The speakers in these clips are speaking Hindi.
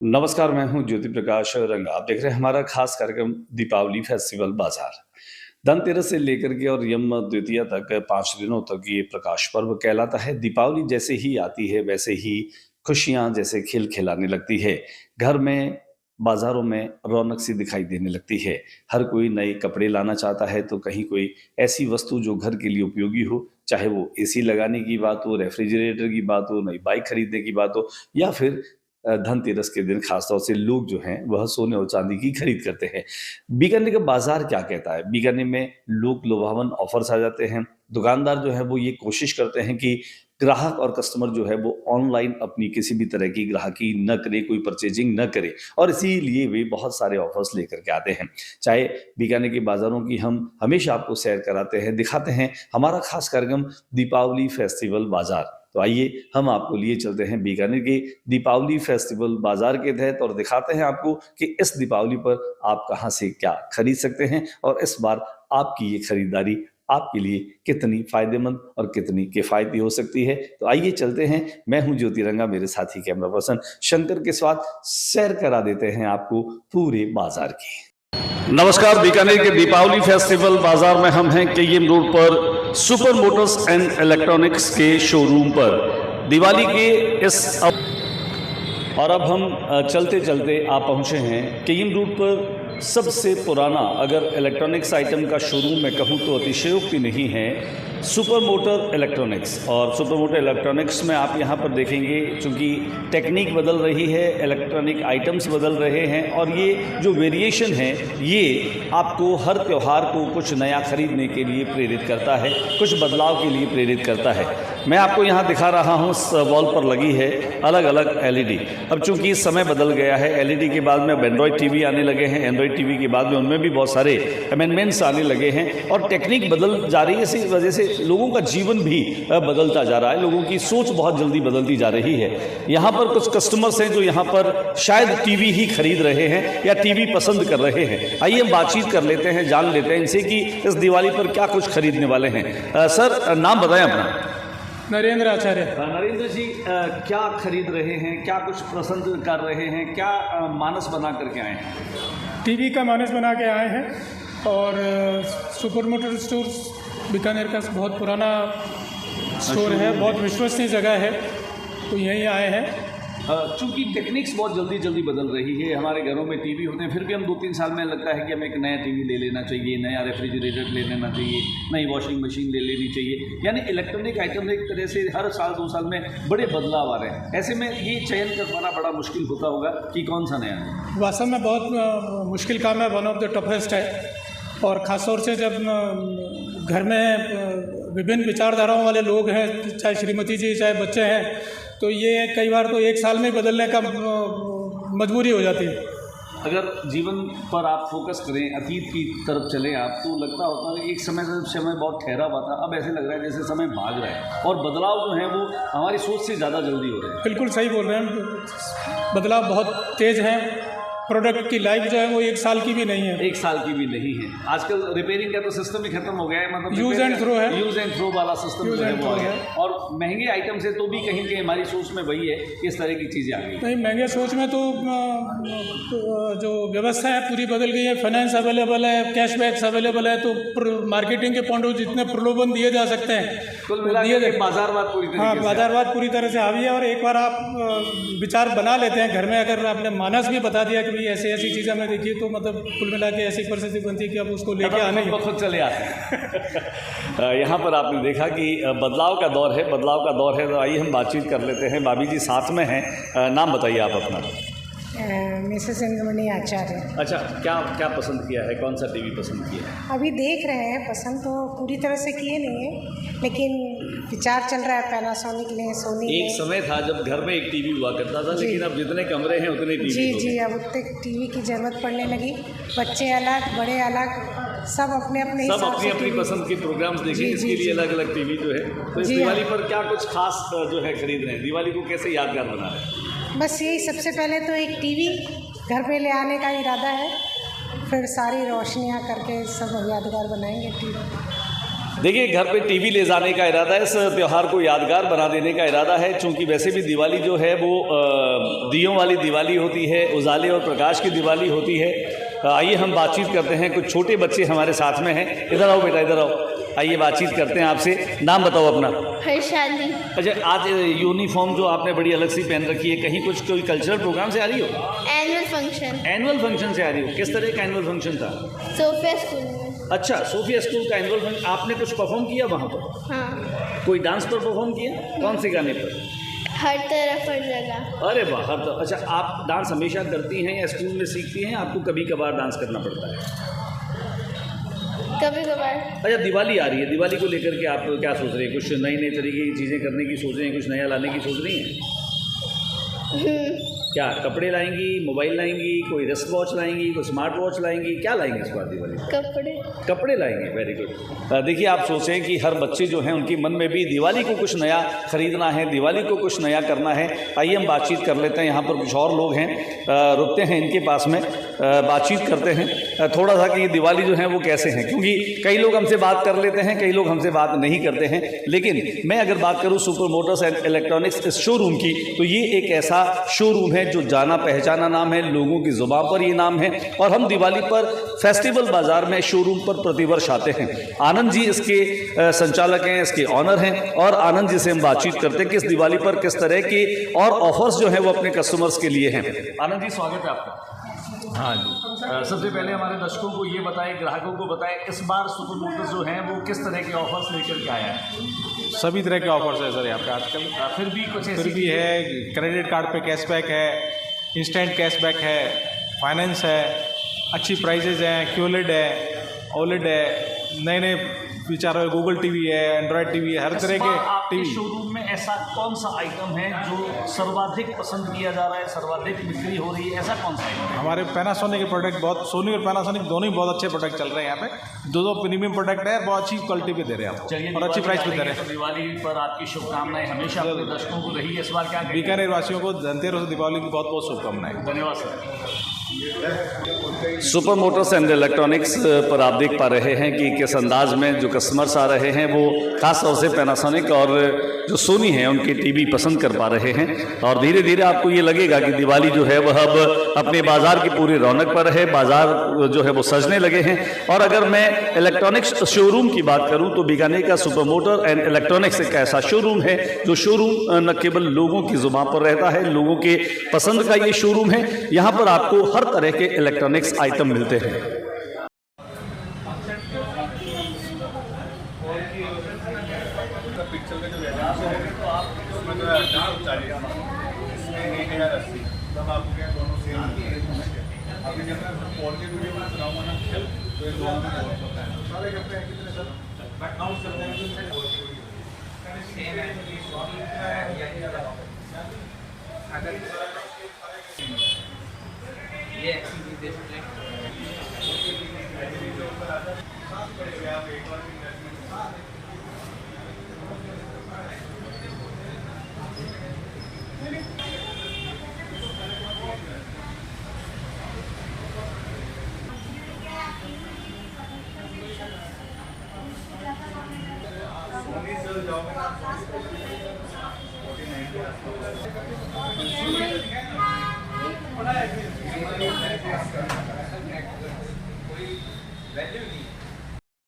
नमस्कार, मैं हूं ज्योति प्रकाश रंगा। आप देख रहे हैं हमारा खास कार्यक्रम दीपावली फेस्टिवल बाजार। धनतेरस से लेकर के और यम द्वितीया तक 5 दिनों तक ये प्रकाश पर्व कहलाता है। दीपावली जैसे ही आती है वैसे ही खुशियां जैसे खिलखिलाने लगती है। घर में, बाजारों में रौनक सी दिखाई देने लगती है। हर कोई नए कपड़े लाना चाहता है तो कहीं कोई ऐसी वस्तु जो घर के लिए उपयोगी हो, चाहे वो एसी लगाने की बात हो, रेफ्रिजरेटर की बात हो, नई बाइक खरीदने की बात हो, या फिर धनतेरस के दिन खासतौर से लोग जो हैं वह सोने और चांदी की खरीद करते हैं। बीकानेर का बाजार क्या कहता है? बीकानेर में लोक लुभावन ऑफर्स आ जाते हैं। दुकानदार जो है वो ये कोशिश करते हैं कि ग्राहक और कस्टमर जो है वो ऑनलाइन अपनी किसी भी तरह की ग्राहकी न करे, कोई परचेजिंग न करे, और इसीलिए वे बहुत सारे ऑफर्स लेकर के आते हैं। चाहे बीकानेर के बाजारों की हम हमेशा आपको सैर कराते हैं, दिखाते हैं हमारा खास कार्यक्रम दीपावली फेस्टिवल बाजार। तो आइए हम आपको लिए चलते हैं बीकानेर के दीपावली फेस्टिवल बाजार के तहत और दिखाते हैं आपको कि इस दीपावली पर आप कहां से क्या खरीद सकते हैं और इस बार आपकी ये खरीदारी आपके लिए कितनी फायदेमंद और कितनी किफायती हो सकती है। तो आइए चलते हैं। मैं हूं ज्योति रंगा, मेरे साथी कैमरा पर्सन शंकर के साथ सैर करा देते हैं आपको पूरे बाजार की। नमस्कार, बीकानेर के दीपावली फेस्टिवल बाजार में हम हैं केईएम रोड पर सुपर मोटर्स एंड इलेक्ट्रॉनिक्स के शोरूम पर दिवाली के इस और अब हम चलते चलते आप पहुंचे हैं केईएम रोड पर सबसे पुराना, अगर इलेक्ट्रॉनिक्स आइटम का शोरूम मैं कहूं तो अतिशयोक्ति नहीं है, सुपर मोटर इलेक्ट्रॉनिक्स। और सुपर मोटर इलेक्ट्रॉनिक्स में आप यहाँ पर देखेंगे चूँकि टेक्निक बदल रही है, इलेक्ट्रॉनिक आइटम्स बदल रहे हैं और ये जो वेरिएशन है ये आपको हर त्यौहार को कुछ नया खरीदने के लिए प्रेरित करता है, कुछ बदलाव के लिए प्रेरित करता है। मैं आपको यहाँ दिखा रहा हूँ, वॉल पर लगी है अलग अलग एलईडी। अब चूंकि समय बदल गया है, एलईडी के बाद में अब एंड्रॉयड टीवी आने लगे हैं, एंड्रॉयड टीवी के बाद में उनमें भी बहुत सारे अमेंडमेंट्स आने लगे हैं और टेक्निक बदल जा रही है। इसी वजह से लोगों का जीवन भी बदलता जा रहा है, लोगों की सोच बहुत जल्दी बदलती जा रही है। यहाँ पर कुछ कस्टमर्स हैं जो यहाँ पर शायद टीवी ही खरीद रहे हैं या टीवी पसंद कर रहे हैं। आइए हम बातचीत कर लेते हैं, जान लेते हैं इनसे कि इस दिवाली पर क्या कुछ खरीदने वाले हैं। सर, नाम बताएं अपना। नरेंद्र आचार्य। नरेंद्र जी, क्या खरीद रहे हैं, क्या कुछ पसंद कर रहे हैं, क्या मानस बना करके आए हैं? टीवी का मानस बना के आए हैं और सुपर मोटर स्टोर्स बीकानेर का बहुत पुराना स्टोर है, बहुत विश्वसनीय जगह है, तो यहीं आए हैं। चूँकि टेक्निक्स बहुत जल्दी जल्दी बदल रही है, हमारे घरों में टीवी होते हैं, फिर भी हम 2-3 साल में लगता है कि हमें एक नया टीवी ले लेना चाहिए, नया रेफ्रिजरेटर ले लेना चाहिए, नई वॉशिंग मशीन ले लेनी चाहिए। यानी इलेक्ट्रॉनिक आइटम एक तरह से हर साल 2 साल में बड़े बदलाव आ रहे हैं। ऐसे में ये चयन कर पाना बड़ा मुश्किल होता होगा कि कौन सा नया है। वास्तव में बहुत मुश्किल काम है, वन ऑफ द टफेस्ट है। और ख़ासतौर से जब घर में विभिन्न विचारधाराओं वाले लोग हैं, चाहे श्रीमती जी चाहे बच्चे हैं, तो ये कई बार तो 1 साल में बदलने का मजबूरी हो जाती है। अगर जीवन पर आप फोकस करें, अतीत की तरफ चलें आप, तो लगता होता है कि एक समय से समय बहुत ठहरा हुआ था, अब ऐसे लग रहा है जैसे समय भाग रहा है और बदलाव जो है वो हमारी सोच से ज़्यादा जल्दी हो रहे हैं। बिल्कुल सही बोल रहे हैं, बदलाव बहुत तेज़ है। प्रोडक्ट की लाइफ जो है वो 1 साल की भी नहीं है, 1 साल की भी नहीं है। आजकल रिपेयरिंग का तो सिस्टम ही खत्म हो गया है, मतलब यूज एंड थ्रो है, यूज एंड थ्रो वाला सिस्टम जो है वो आ गया। और महंगे आइटम से तो भी कहीं कहीं हमारी सोच में वही है, इस तरह की चीज़ें आ गई। नहीं, महंगे सोच में तो जो व्यवस्था है पूरी बदल गई है। फाइनेंस अवेलेबल है, कैशबैक्स अवेलेबल है, तो मार्केटिंग के पॉइंट ऑफ जितने प्रलोभन दिए जा सकते हैं कुल मिला के बाजारवाद पूरी तरह, हाँ, बाजारवाद पूरी तरह से हावी है। और एक बार आप विचार बना लेते हैं घर में, अगर आपने मानस भी बता दिया कि भाई ऐसी ऐसी चीज़ें में देखिए, तो मतलब कुल मिला के ऐसी परिस्थिति बनती है कि अब उसको लेके आने खुद चले आते हैं। यहाँ पर आपने देखा कि बदलाव का दौर है, बदलाव का दौर है। तो आइए हम बातचीत कर लेते हैं। भाभी जी साथ में हैं, नाम बताइए आप अपना। मिसेस इंद्रमणि आचार्य। अच्छा, क्या क्या पसंद किया है, कौन सा टीवी पसंद किया है? अभी देख रहे हैं, पसंद तो पूरी तरह से किए नहीं है, लेकिन विचार चल रहा है पैनासोनिक लें, सोनी लें। एक समय था जब घर में एक टीवी हुआ करता था, लेकिन अब जितने कमरे हैं उतने टीवी जी जी, अब उतने टीवी की ज़रूरत पड़ने लगी। बच्चे अलग, बड़े अलग, सब अपने अपने सब अपनी अपनी पसंद के प्रोग्राम्स देखें, इसके लिए अलग अलग टीवी जो है। तो इस दिवाली पर क्या कुछ खास जो है खरीद रहे हैं, दिवाली को कैसे यादगार बना रहे हैं? बस यही, सबसे पहले तो एक टीवी घर पे ले आने का इरादा है, फिर सारी रोशनियाँ करके सब यादगार बनाएंगे टीवी। देखिए, घर पे टीवी ले जाने का इरादा है, इस त्यौहार को यादगार बना देने का इरादा है। चूँकि वैसे भी दिवाली जो है वो दियों वाली दिवाली होती है, उजाले और प्रकाश की दिवाली होती है। आइए हम बातचीत करते हैं, कुछ छोटे बच्चे हमारे साथ में हैं। इधर आओ बेटा, इधर आओ, आइए बातचीत करते हैं आपसे। नाम बताओ अपना। हर्षाली। अच्छा, आज यूनिफॉर्म जो आपने बड़ी अलग सी पहन रखी है, कहीं कुछ कोई कल्चरल प्रोग्राम से आ रही हो? Annual function. एनुअल फंक्शन से आ रही हो? किस तरह का एनुअल फंक्शन था? सोफिया स्कूल में। अच्छा, सोफिया स्कूल का एनुअल फंक्शन। आपने कुछ परफॉर्म किया वहाँ पर? हाँ। कोई डांस पर परफॉर्म किया? कौन से गाने पर? हर तरफ हर जगह। अरे वाह, हर तरफ। अच्छा, आप डांस हमेशा करती हैं या स्कूल में सीखती हैं? आपको कभी कभार डांस करना पड़ता है? कभी कभार। अच्छा, दिवाली आ रही है, दिवाली को लेकर के आप क्या सोच रहे हैं? कुछ नई नई तरीके की चीज़ें करने की सोच रहे हैं, कुछ नया लाने की सोच रही हैं? क्या कपड़े लाएंगी, मोबाइल लाएंगी, कोई रिस्ट वॉच लाएंगी, कोई स्मार्ट वॉच लाएंगी, क्या लाएंगी इस बार दिवाली में? कपड़े लाएंगे। Very good. देखिए, आप सोचें कि हर बच्चे जो हैं उनके मन में भी दिवाली को कुछ नया खरीदना है, दिवाली को कुछ नया करना है। आइए हम बातचीत कर लेते हैं। यहाँ पर कुछ और लोग हैं, रुकते हैं इनके पास में, बातचीत करते हैं थोड़ा सा कि ये दिवाली जो है वो कैसे हैं। क्योंकि कई लोग हमसे बात कर लेते हैं, कई लोग हमसे बात नहीं करते हैं। लेकिन मैं अगर बात करूँ सुपर मोटर्स एंड इलेक्ट्रॉनिक्स इस शोरूम की, तो ये एक ऐसा शोरूम है जो जाना पहचाना नाम है, लोगों की जुबान पर ये नाम है। और हम दिवाली पर फेस्टिवल बाजार में शोरूम पर प्रतिवर्ष आते हैं। आनंद जी इसके संचालक हैं, इसके ऑनर हैं। और आनंद जी से हम बातचीत करते हैं कि इस दिवाली पर किस तरह के और ऑफर्स जो हैं वो अपने कस्टमर्स के लिए हैं। आनंद जी, स्वागत है आपका। हाँ जी। सबसे पहले हमारे दर्शकों को ये बताएं, ग्राहकों को बताएं, इस बार सुपर मोटर्स जो हैं वो किस तरह के ऑफर्स लेकर के आया है? सभी तरह के ऑफर्स है सर यहाँ पे आजकल। फिर भी कुछ ऐसी फिर भी है, क्रेडिट कार्ड पे कैशबैक है, इंस्टेंट कैशबैक है, फाइनेंस है, अच्छी प्राइजेज हैं, क्यूलेड है, ओलेड है, नए नए फीचर है, गूगल टीवी है, एंड्रॉयड टीवी है, हर तरह के टीवी। शोरूम में ऐसा कौन सा आइटम है जो सर्वाधिक पसंद किया जा रहा है, सर्वाधिक बिक्री हो रही है, ऐसा कौन सा आइटम है? हमारे पैनासोनिक के प्रोडक्ट बहुत, सोनी और पैनासोनिक दोनों ही बहुत अच्छे प्रोडक्ट चल रहे हैं यहाँ पे। दो प्रीमियम प्रोडक्ट है, बहुत अच्छी क्वालिटी पे दे रहे हैं आपको और अच्छी प्राइस पे दे रहे हैं। दिवाली पर आपकी शुभकामनाएं हमेशा अपने दर्शकों को रही है। इस बार क्या बीकानेर वासियों को धनतेरस दीपावली की बहुत बहुत शुभकामनाएं। धन्यवाद sir. Super Motors and electronics पर आप देख पा रहे हैं कि किस अंदाज में जो कस्टमर्स आ रहे हैं वो खास तौर से पैनासोनिक और जो सोनी है उनके टीवी पसंद कर पा रहे हैं। और धीरे धीरे आपको ये लगेगा कि दिवाली जो है वह अब अपने बाज़ार की पूरी रौनक पर है, बाज़ार जो है वो सजने लगे हैं। और अगर मैं इलेक्ट्रॉनिक्स शोरूम की बात करूं तो बीकानेर का सुपर मोटर एंड इलेक्ट्रॉनिक्स एक ऐसा शोरूम है जो शोरूम न केवल लोगों की जुबान पर रहता है, लोगों के पसंद का ये शोरूम है। यहाँ पर आपको हर तरह के इलेक्ट्रॉनिक्स आइटम मिलते हैं।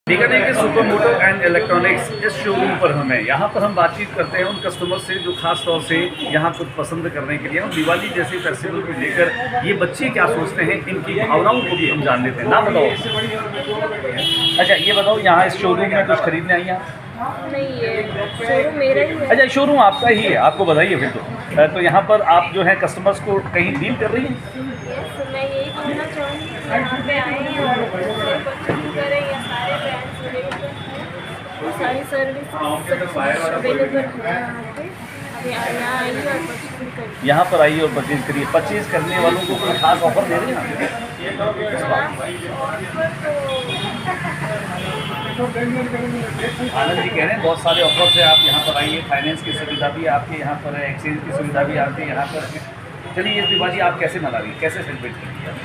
बीकानेर के सुपर मोटर एंड इलेक्ट्रॉनिक्स इस शोरूम पर हमें यहाँ पर हम बातचीत करते हैं उन कस्टमर से जो खास तौर से यहाँ कुछ पसंद करने के लिए और दिवाली जैसे फेस्टिवल को लेकर ये बच्चे क्या सोचते हैं, इनकी भावनाओं को भी हम जान लेते हैं। ना बताओ। अच्छा, ये बताओ, यहाँ इस शोरूम में कुछ खरीदने आई हैं? नहीं, ये शोरूम मेरा ही है। अच्छा, शोरूम आपका ही है, आपको बताइए फिर तो यहाँ पर आप जो है कस्टमर्स को कहीं डील कर रही हैं? मैं यही कहना चाहूँगी कि यहाँ पे आए हैं और परचेजिंग करें, या सारे ब्रांड्स अवेलेबल हैं, सारी सर्विस अवेलेबल है यहाँ पे। यहाँ आइए और परचेजिंग करिए। यहाँ पर आइए और परचेज करिए। परचेज करने वालों को कोई खास ऑफर दे रहे हैं? आनंद जी कह रहे हैं बहुत सारे ऑफर से आप यहाँ पर आइए, फाइनेंस की सुविधा भी आपके यहाँ पर है, एक्सचेंज की सुविधा भी आपके यहाँ पर है। चलिए, ये दिवाली आप कैसे मना रही है, कैसे सेलिब्रेट करेंगे आप?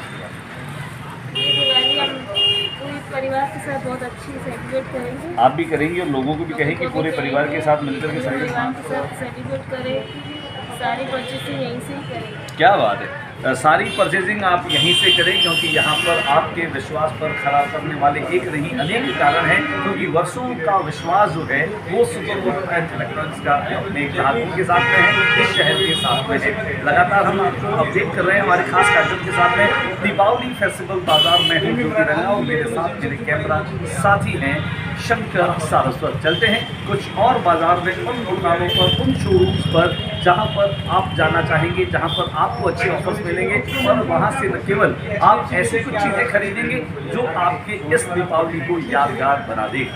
ये दिवाली हम पूरे परिवार के साथ बहुत अच्छी सेलिब्रेट करेंगे। आप भी करेंगी और लोगों को भी कहें कि पूरे परिवार के साथ मिलकर के पूरे परिवार सेलिब्रेट। के साथ सेलिब्रेट करें, सारी परचेसिंग यहीं से ही करेंगे। क्या बात है। सारी परचेजिंग आप यहीं से करें, क्योंकि यहाँ पर आपके विश्वास पर खरा करने वाले एक नहीं अनेक कारण हैं, क्योंकि वर्षों का विश्वास जो है वो सुपरवुड एंड इलेक्ट्रॉनिक्स का अपने ग्राहकों के साथ में है, इस शहर के साथ में है। लगातार हम आपको अपडेट कर रहे हैं हमारे खास कार्यक्रम के साथ में। दीपावली फेस्टिवल बाजार में हम जुड़े रहें और मेरे साथ मेरे कैमरा साथी हैं शंकर सारस्वत। चलते हैं कुछ और बाजार में, उन दुकानों पर, उन शोरूम्स पर जहाँ पर आप जाना चाहेंगे, जहाँ पर आपको अच्छे ऑफर्स मिलेंगे और वहाँ से न केवल आप ऐसी कुछ चीज़ें खरीदेंगे जो आपके इस दीपावली को यादगार बना देगा।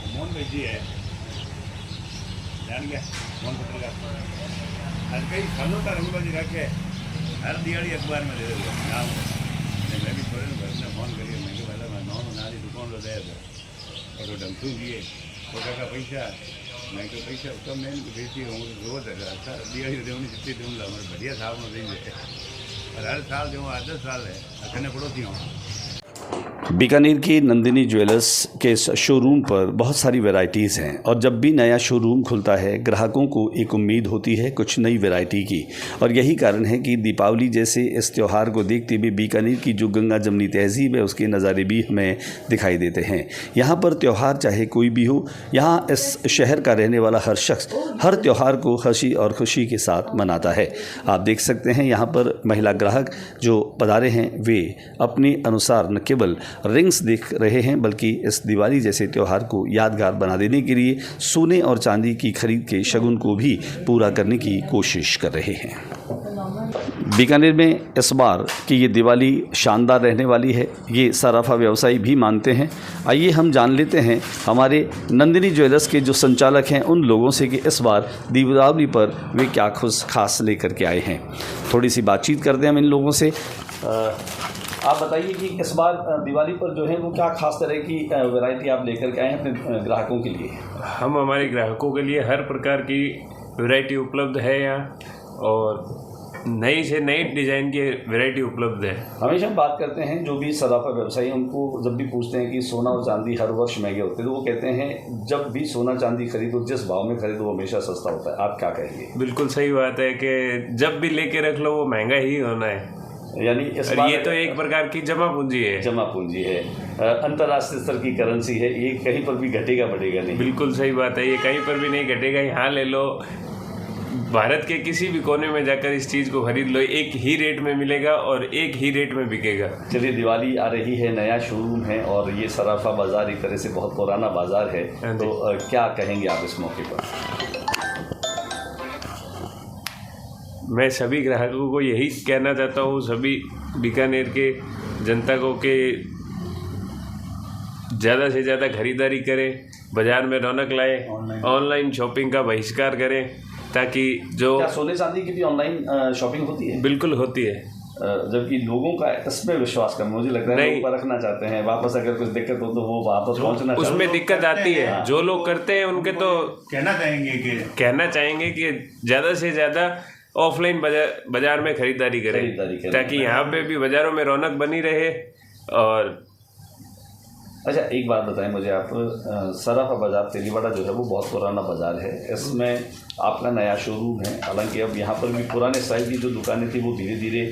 मोहन भेजी है, जान गया मोहन पटेल का आज कई सालों का रंगबाजी रखे हर दिवाली अखबार में दे देगा नाम। मैं भी थोड़े घर में फोन करिए, मैं पहले मैं नौ नारी दुकान लो दे और डंकू दिए छोटा का पैसा मैं तो पैसा कम नहीं बेची हूँ रोज अच्छा दिवाली देवनी जितनी दूँ ला मेरे बढ़िया साहब में देंगे और हर साल दूँ 10 साल है अखंड पड़ोसी हूँ। बीकानेर की नंदिनी ज्वेलर्स के शोरूम पर बहुत सारी वैरायटीज़ हैं और जब भी नया शोरूम खुलता है ग्राहकों को एक उम्मीद होती है कुछ नई वैरायटी की, और यही कारण है कि दीपावली जैसे इस त्यौहार को देखते हुए बीकानेर की जो गंगा जमनी तहजीब है उसके नज़ारे भी हमें दिखाई देते हैं। यहाँ पर त्यौहार चाहे कोई भी हो, यहाँ इस शहर का रहने वाला हर शख्स हर त्यौहार को हंसी और खुशी के साथ मनाता है। आप देख सकते हैं यहाँ पर महिला ग्राहक जो पधारे हैं वे अपने अनुसार न केवल रिंग्स देख रहे हैं बल्कि इस दिवाली जैसे त्यौहार को यादगार बना देने के लिए सोने और चांदी की खरीद के शगुन को भी पूरा करने की कोशिश कर रहे हैं। बीकानेर में इस बार की ये दिवाली शानदार रहने वाली है, ये सराफा व्यवसायी भी मानते हैं। आइए हम जान लेते हैं हमारे नंदिनी ज्वेलर्स के जो संचालक हैं उन लोगों से कि इस बार दीपावली पर वे क्या खास लेकर के आए हैं। थोड़ी सी बातचीत करते हैं हम इन लोगों से। आप बताइए कि इस बार दिवाली पर जो है वो क्या खास तरह की वैरायटी आप लेकर के आए हैं अपने ग्राहकों के लिए? हम हमारे ग्राहकों के लिए हर प्रकार की वैरायटी उपलब्ध है यहाँ और नई से नई डिज़ाइन की वैरायटी उपलब्ध है। हमेशा हम बात करते हैं जो भी सराफा व्यवसायी उनको जब भी पूछते हैं कि सोना और चांदी हर वर्ष महंगे होते हैं तो वो कहते हैं जब भी सोना चांदी खरीदो जिस भाव में खरीदो वो हमेशा सस्ता होता है। आप क्या कहेंगे? बिल्कुल सही बात है कि जब भी लेके रख लो वो महंगा ही होना है, यानी इस बार ये तो एक प्रकार की जमा पूंजी है। जमा पूंजी है, अंतर्राष्ट्रीय स्तर की करेंसी है, ये कहीं पर भी घटेगा बढ़ेगा नहीं। बिल्कुल सही बात है, ये कहीं पर भी नहीं घटेगा। यहाँ ले लो, भारत के किसी भी कोने में जाकर इस चीज़ को खरीद लो, एक ही रेट में मिलेगा और एक ही रेट में बिकेगा। चलिए दिवाली आ रही है, नया शोरूम है और ये सराफा बाज़ार एक तरह से बहुत पुराना बाज़ार है, तो क्या कहेंगे आप इस मौके पर? मैं सभी ग्राहकों को यही कहना चाहता हूँ, सभी बीकानेर के जनता को कि ज़्यादा से ज़्यादा खरीदारी करें, बाज़ार में रौनक लाएं, ऑनलाइन शॉपिंग का बहिष्कार करें ताकि जो क्या सोने चांदी की भी ऑनलाइन शॉपिंग होती है? बिल्कुल होती है, जबकि लोगों का इसमें विश्वास कम, मुझे लगता है लोग परखना चाहते हैं, वापस अगर कुछ दिक्कत हो तो वो वापस पहुंचना चाहते हैं, उसमें दिक्कत आती है। जो लोग करते हैं उनके तो कहना चाहेंगे कि ज़्यादा से ज़्यादा ऑफलाइन बाजार में खरीदारी करें ताकि यहाँ पे भी बाज़ारों में रौनक बनी रहे। और अच्छा एक बात बताएं मुझे आप, सराफा बाज़ार तेलीवाड़ा जो है वो बहुत पुराना बाज़ार है, इसमें आपका नया शोरूम है, हालांकि अब यहाँ पर भी पुराने स्टाइल की जो दुकानें थी वो धीरे धीरे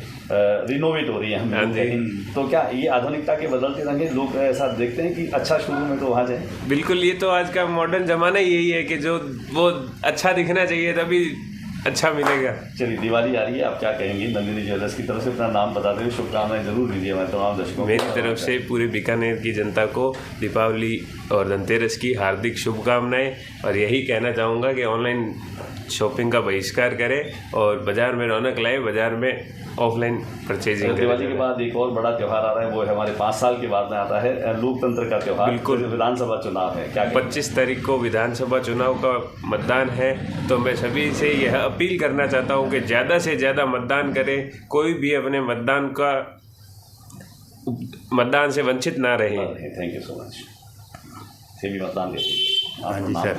रिनोवेट हो रही हैं, हम कहें तो क्या ये आधुनिकता के बदलते रंगे लोग ऐसा देखते हैं कि अच्छा शोरूम है तो वहाँ जाएँ? बिल्कुल, ये तो आज का मॉडर्न ज़माना यही है कि जो वो अच्छा दिखना चाहिए तभी अच्छा मिलेगा। चलिए दिवाली आ रही है, आप क्या कहेंगे? नंदिनी ज्वेलर्स की तरफ से अपना नाम बताते हुए शुभकामनाएं जरूर दीजिए हमारे तमाम दर्शकों। मेरी तरफ से पूरे बीकानेर की जनता को दीपावली और धनतेरस की हार्दिक शुभकामनाएं, और यही कहना चाहूँगा कि ऑनलाइन शॉपिंग का बहिष्कार करें और बाज़ार में रौनक लाए, बाज़ार में ऑफलाइन परचेजिंग। दिवाली के बाद एक और बड़ा त्यौहार आ रहा है, वो है हमारे 5 साल के बाद में आता है लोकतंत्र का त्यौहार। बिल्कुल, विधानसभा चुनाव है, क्या 25 तारीख को विधानसभा चुनाव का मतदान है, तो मैं सभी से यह अपील करना चाहता हूं कि ज़्यादा से ज़्यादा मतदान करें, कोई भी अपने मतदान से वंचित ना रहे। Thank you so much. से भी मतदान देते हैं। हाँ जी सर,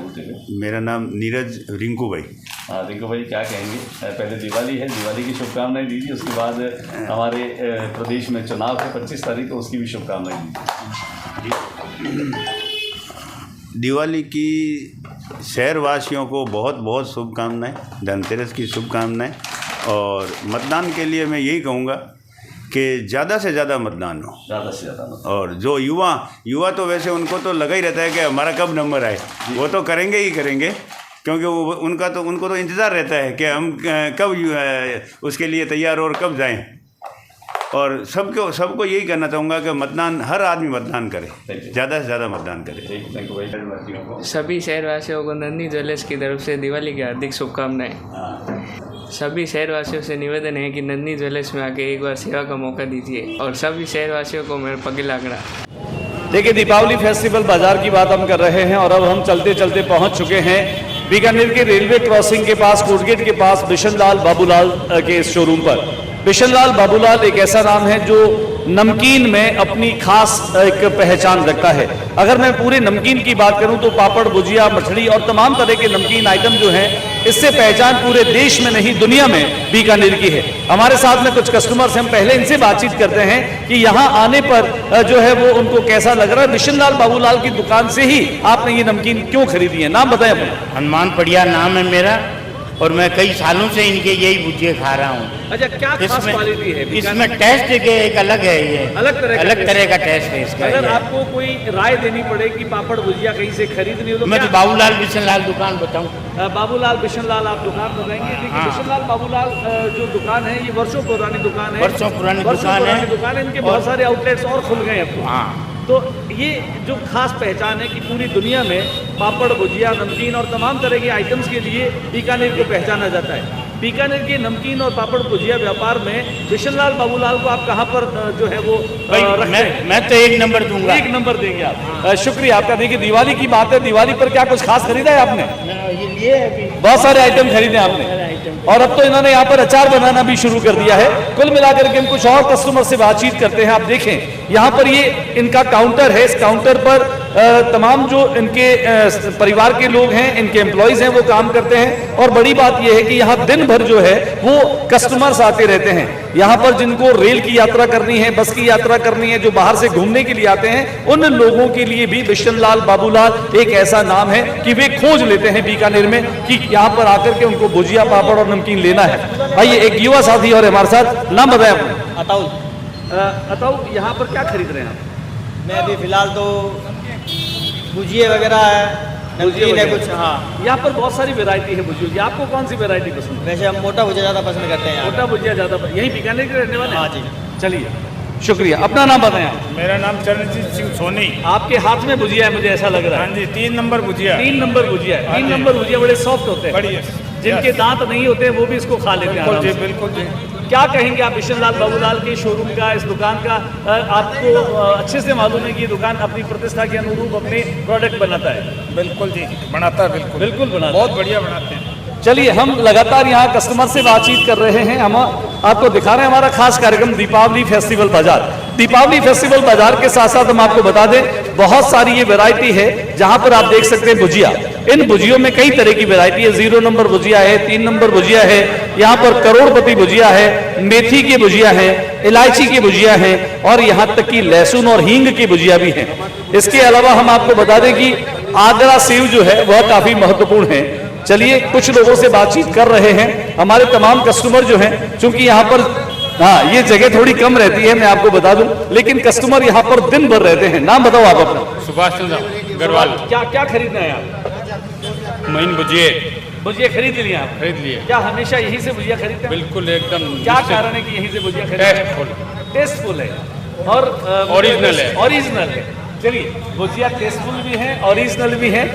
मेरा नाम नीरज रिंकू भाई। हाँ, देखो भाई क्या कहेंगे, पहले दिवाली है, दिवाली की शुभकामनाएं दीजिए, उसके बाद हमारे प्रदेश में चुनाव है 25 तारीख को, उसकी भी शुभकामनाएं दीजिए। दिवाली की शहरवासियों को बहुत बहुत शुभकामनाएं, धनतेरस की शुभकामनाएं। और मतदान के लिए मैं यही कहूँगा कि ज़्यादा से ज़्यादा मतदान हो, ज़्यादा से ज़्यादा मतदान। और जो युवा तो वैसे उनको तो लगा ही रहता है कि हमारा कब नंबर आए, वो तो करेंगे ही करेंगे, क्योंकि वो उनको तो इंतज़ार रहता है कि हम कब उसके लिए तैयार और कब जाएं। और सबको यही कहना चाहूँगा कि मतदान, हर आदमी मतदान करे, ज़्यादा से ज़्यादा मतदान करे। सभी शहरवासियों को नंदी ज्वेलर्स की तरफ से दिवाली की हार्दिक शुभकामनाएं। सभी शहरवासियों से निवेदन है कि नंदी ज्वेलर्स में आके एक बार सेवा का मौका दीजिए, और सभी शहरवासियों को मेरे पगे लागना। देखिए, दीपावली फेस्टिवल बाजार की बात हम कर रहे हैं और अब हम चलते चलते पहुंच चुके हैं बीकानेर के रेलवे क्रॉसिंग के पास, कोटगेट के पास बिशन लाल बाबूलाल के इस शोरूम पर। बिशन लाल बाबूलाल एक ऐसा नाम है जो नमकीन में अपनी खास एक पहचान रखता है। अगर मैं पूरे नमकीन की बात करूं तो पापड़, भुजिया, मठड़ी और तमाम तरह के नमकीन आइटम जो हैं, इससे पहचान पूरे देश में नहीं दुनिया में बीकानेर की है। हमारे साथ में कुछ कस्टमर्स, हम पहले इनसे बातचीत करते हैं कि यहाँ आने पर जो है वो उनको कैसा लग रहा है। बिशन लाल बाबूलाल की दुकान से ही आपने ये नमकीन क्यों खरीदी है? नाम बताएं अपना। हनुमान पड़िया नाम है मेरा, और मैं कई सालों से इनके यही भुजिए खा रहा हूँ। अच्छा, क्या खास क्वालिटी है? इसमें टेस्ट के एक अलग है, ये अलग तरह का टेस्ट है इसका। अगर आपको कोई राय देनी पड़े कि पापड़ भुजिया कहीं से खरीदनी हो तो मैं तो बाबूलाल बिशन लाल दुकान बताऊँ। बाबूलाल बिशन लाल आप दुकान बताएंगे? देखिए, बिशन लाल बाबूलाल जो दुकान है, ये वर्षों पुरानी दुकान है, वर्षों पुरानी दुकान है। इनके बहुत सारे आउटलेट्स और खुल गए अब। हाँ, तो ये जो खास पहचान है कि पूरी दुनिया में पापड़, भुजिया, नमकीन और तमाम तरह के आइटम्स के लिए बीकानेर को पहचाना जाता है। बीकानेर के नमकीन और पापड़ भुजिया व्यापार में बिशन लाल बाबूलाल को आप कहाँ पर जो है वो मैं तो 1 नंबर दूंगा। 1 नंबर देंगे आप। शुक्रिया आपका। देखिए, दिवाली की बात है, दिवाली पर क्या कुछ खास खरीदा है आपने? बहुत सारे आइटम खरीदे आपने, और अब तो इन्होंने यहाँ पर अचार बनाना भी शुरू कर दिया है। कुल मिलाकर के हम कुछ और कस्टमर से बातचीत करते हैं। आप देखें, यहाँ पर ये इनका काउंटर है, इस काउंटर पर तमाम जो इनके परिवार के लोग हैं, इनके एम्प्लॉयज हैं, वो काम करते हैं। और बड़ी बात यह है कि यहाँ दिन भर जो है वो कस्टमर्स आते रहते हैं। यहाँ पर जिनको रेल की यात्रा करनी है, बस की यात्रा करनी है, जो बाहर से घूमने के लिए आते हैं, उन लोगों के लिए भी बिशन लाल बाबूलाल एक ऐसा नाम है कि वे खोज लेते हैं बीकानेर में कि यहाँ पर आकर के उनको भुजिया, पापड़ और नमकीन लेना है। आइए, एक युवा साथी और हमारे साथ, नाम बताएं अपना। अताउल। अताउल, यहाँ पर क्या खरीद रहे हैं आप? मैं अभी फ़िलहाल तो भुजिए वगैरह है, नमकीन है कुछ। हाँ, यहाँ पर बहुत सारी वैरायटी है भुजिया की। आपको कौन सी वैरायटी पसंद है? वैसे हम मोटा भुजिया ज़्यादा पसंद करते हैं। मोटा भुजिया ज़्यादा? यही बीकानेर के रहने वाले? हाँ जी। चलिए, शुक्रिया। अपना नाम बताएं आप। मेरा नाम चरणजीत सिंह सोनी। आपके हाथ में भुजिया है, मुझे ऐसा लग रहा है। हाँ जी, 3 नंबर भुजिया। 3 नंबर भुजिया है। 3 नंबर भुजिया बड़े सॉफ्ट होते हैं, बढ़िया। जिनके दांत नहीं होते वो भी इसको खा लेते हैं। बिल्कुल जी। क्या कहेंगे आप बिशन लाल बाबूलाल के शोरूम का, इस दुकान का? आपको अच्छे से मालूम है कि ये दुकान अपनी प्रतिष्ठा के अनुरूप अपने प्रोडक्ट बनाता है। बिल्कुल जी, बनाता है। बिल्कुल बनाता है, बहुत बढ़िया बनाते हैं। चलिए, हम लगातार यहाँ कस्टमर से बातचीत कर रहे हैं। हम आपको दिखा रहे हैं हमारा खास कार्यक्रम दीपावली फेस्टिवल बाजार। दीपावली फेस्टिवल बाजार के साथ साथ हम आपको बता दें, बहुत सारी ये वैरायटी है जहां पर आप देख सकते हैं भुजिया। इन भुजियों में कई तरह की वैरायटी है। 0 नंबर भुजिया है, 3 नंबर भुजिया है, यहाँ पर करोड़पति भुजिया है, मेथी की भुजिया है, इलायची की भुजिया है, और यहाँ तक कि लहसुन और हींग की भुजिया भी है। इसके अलावा हम आपको बता दें कि आगरा सेव जो है वह काफी महत्वपूर्ण है। चलिए, कुछ लोगों से बातचीत कर रहे हैं। हमारे तमाम कस्टमर जो हैं, चूंकि यहाँ पर हाँ ये जगह थोड़ी कम रहती है, मैं आपको बता दूं, लेकिन कस्टमर यहाँ पर दिन भर रहते हैं। नाम बताओ आप अपना। सुभाष चंद्र गरवाल। क्या क्या खरीदना है आप? महीन भुजिए। भुजिया खरीद लिया आप? खरीद लिए। क्या हमेशा यहीं से भुजिया खरीदते हैं? बिल्कुल, एकदम। क्या कारण है कि यहीं से भुजिया खरीदते? टेस्टफुल है और ओरिजिनल है। ओरिजिनल है। चलिए, भुजिया टेस्टफुल भी है, ओरिजिनल भी है।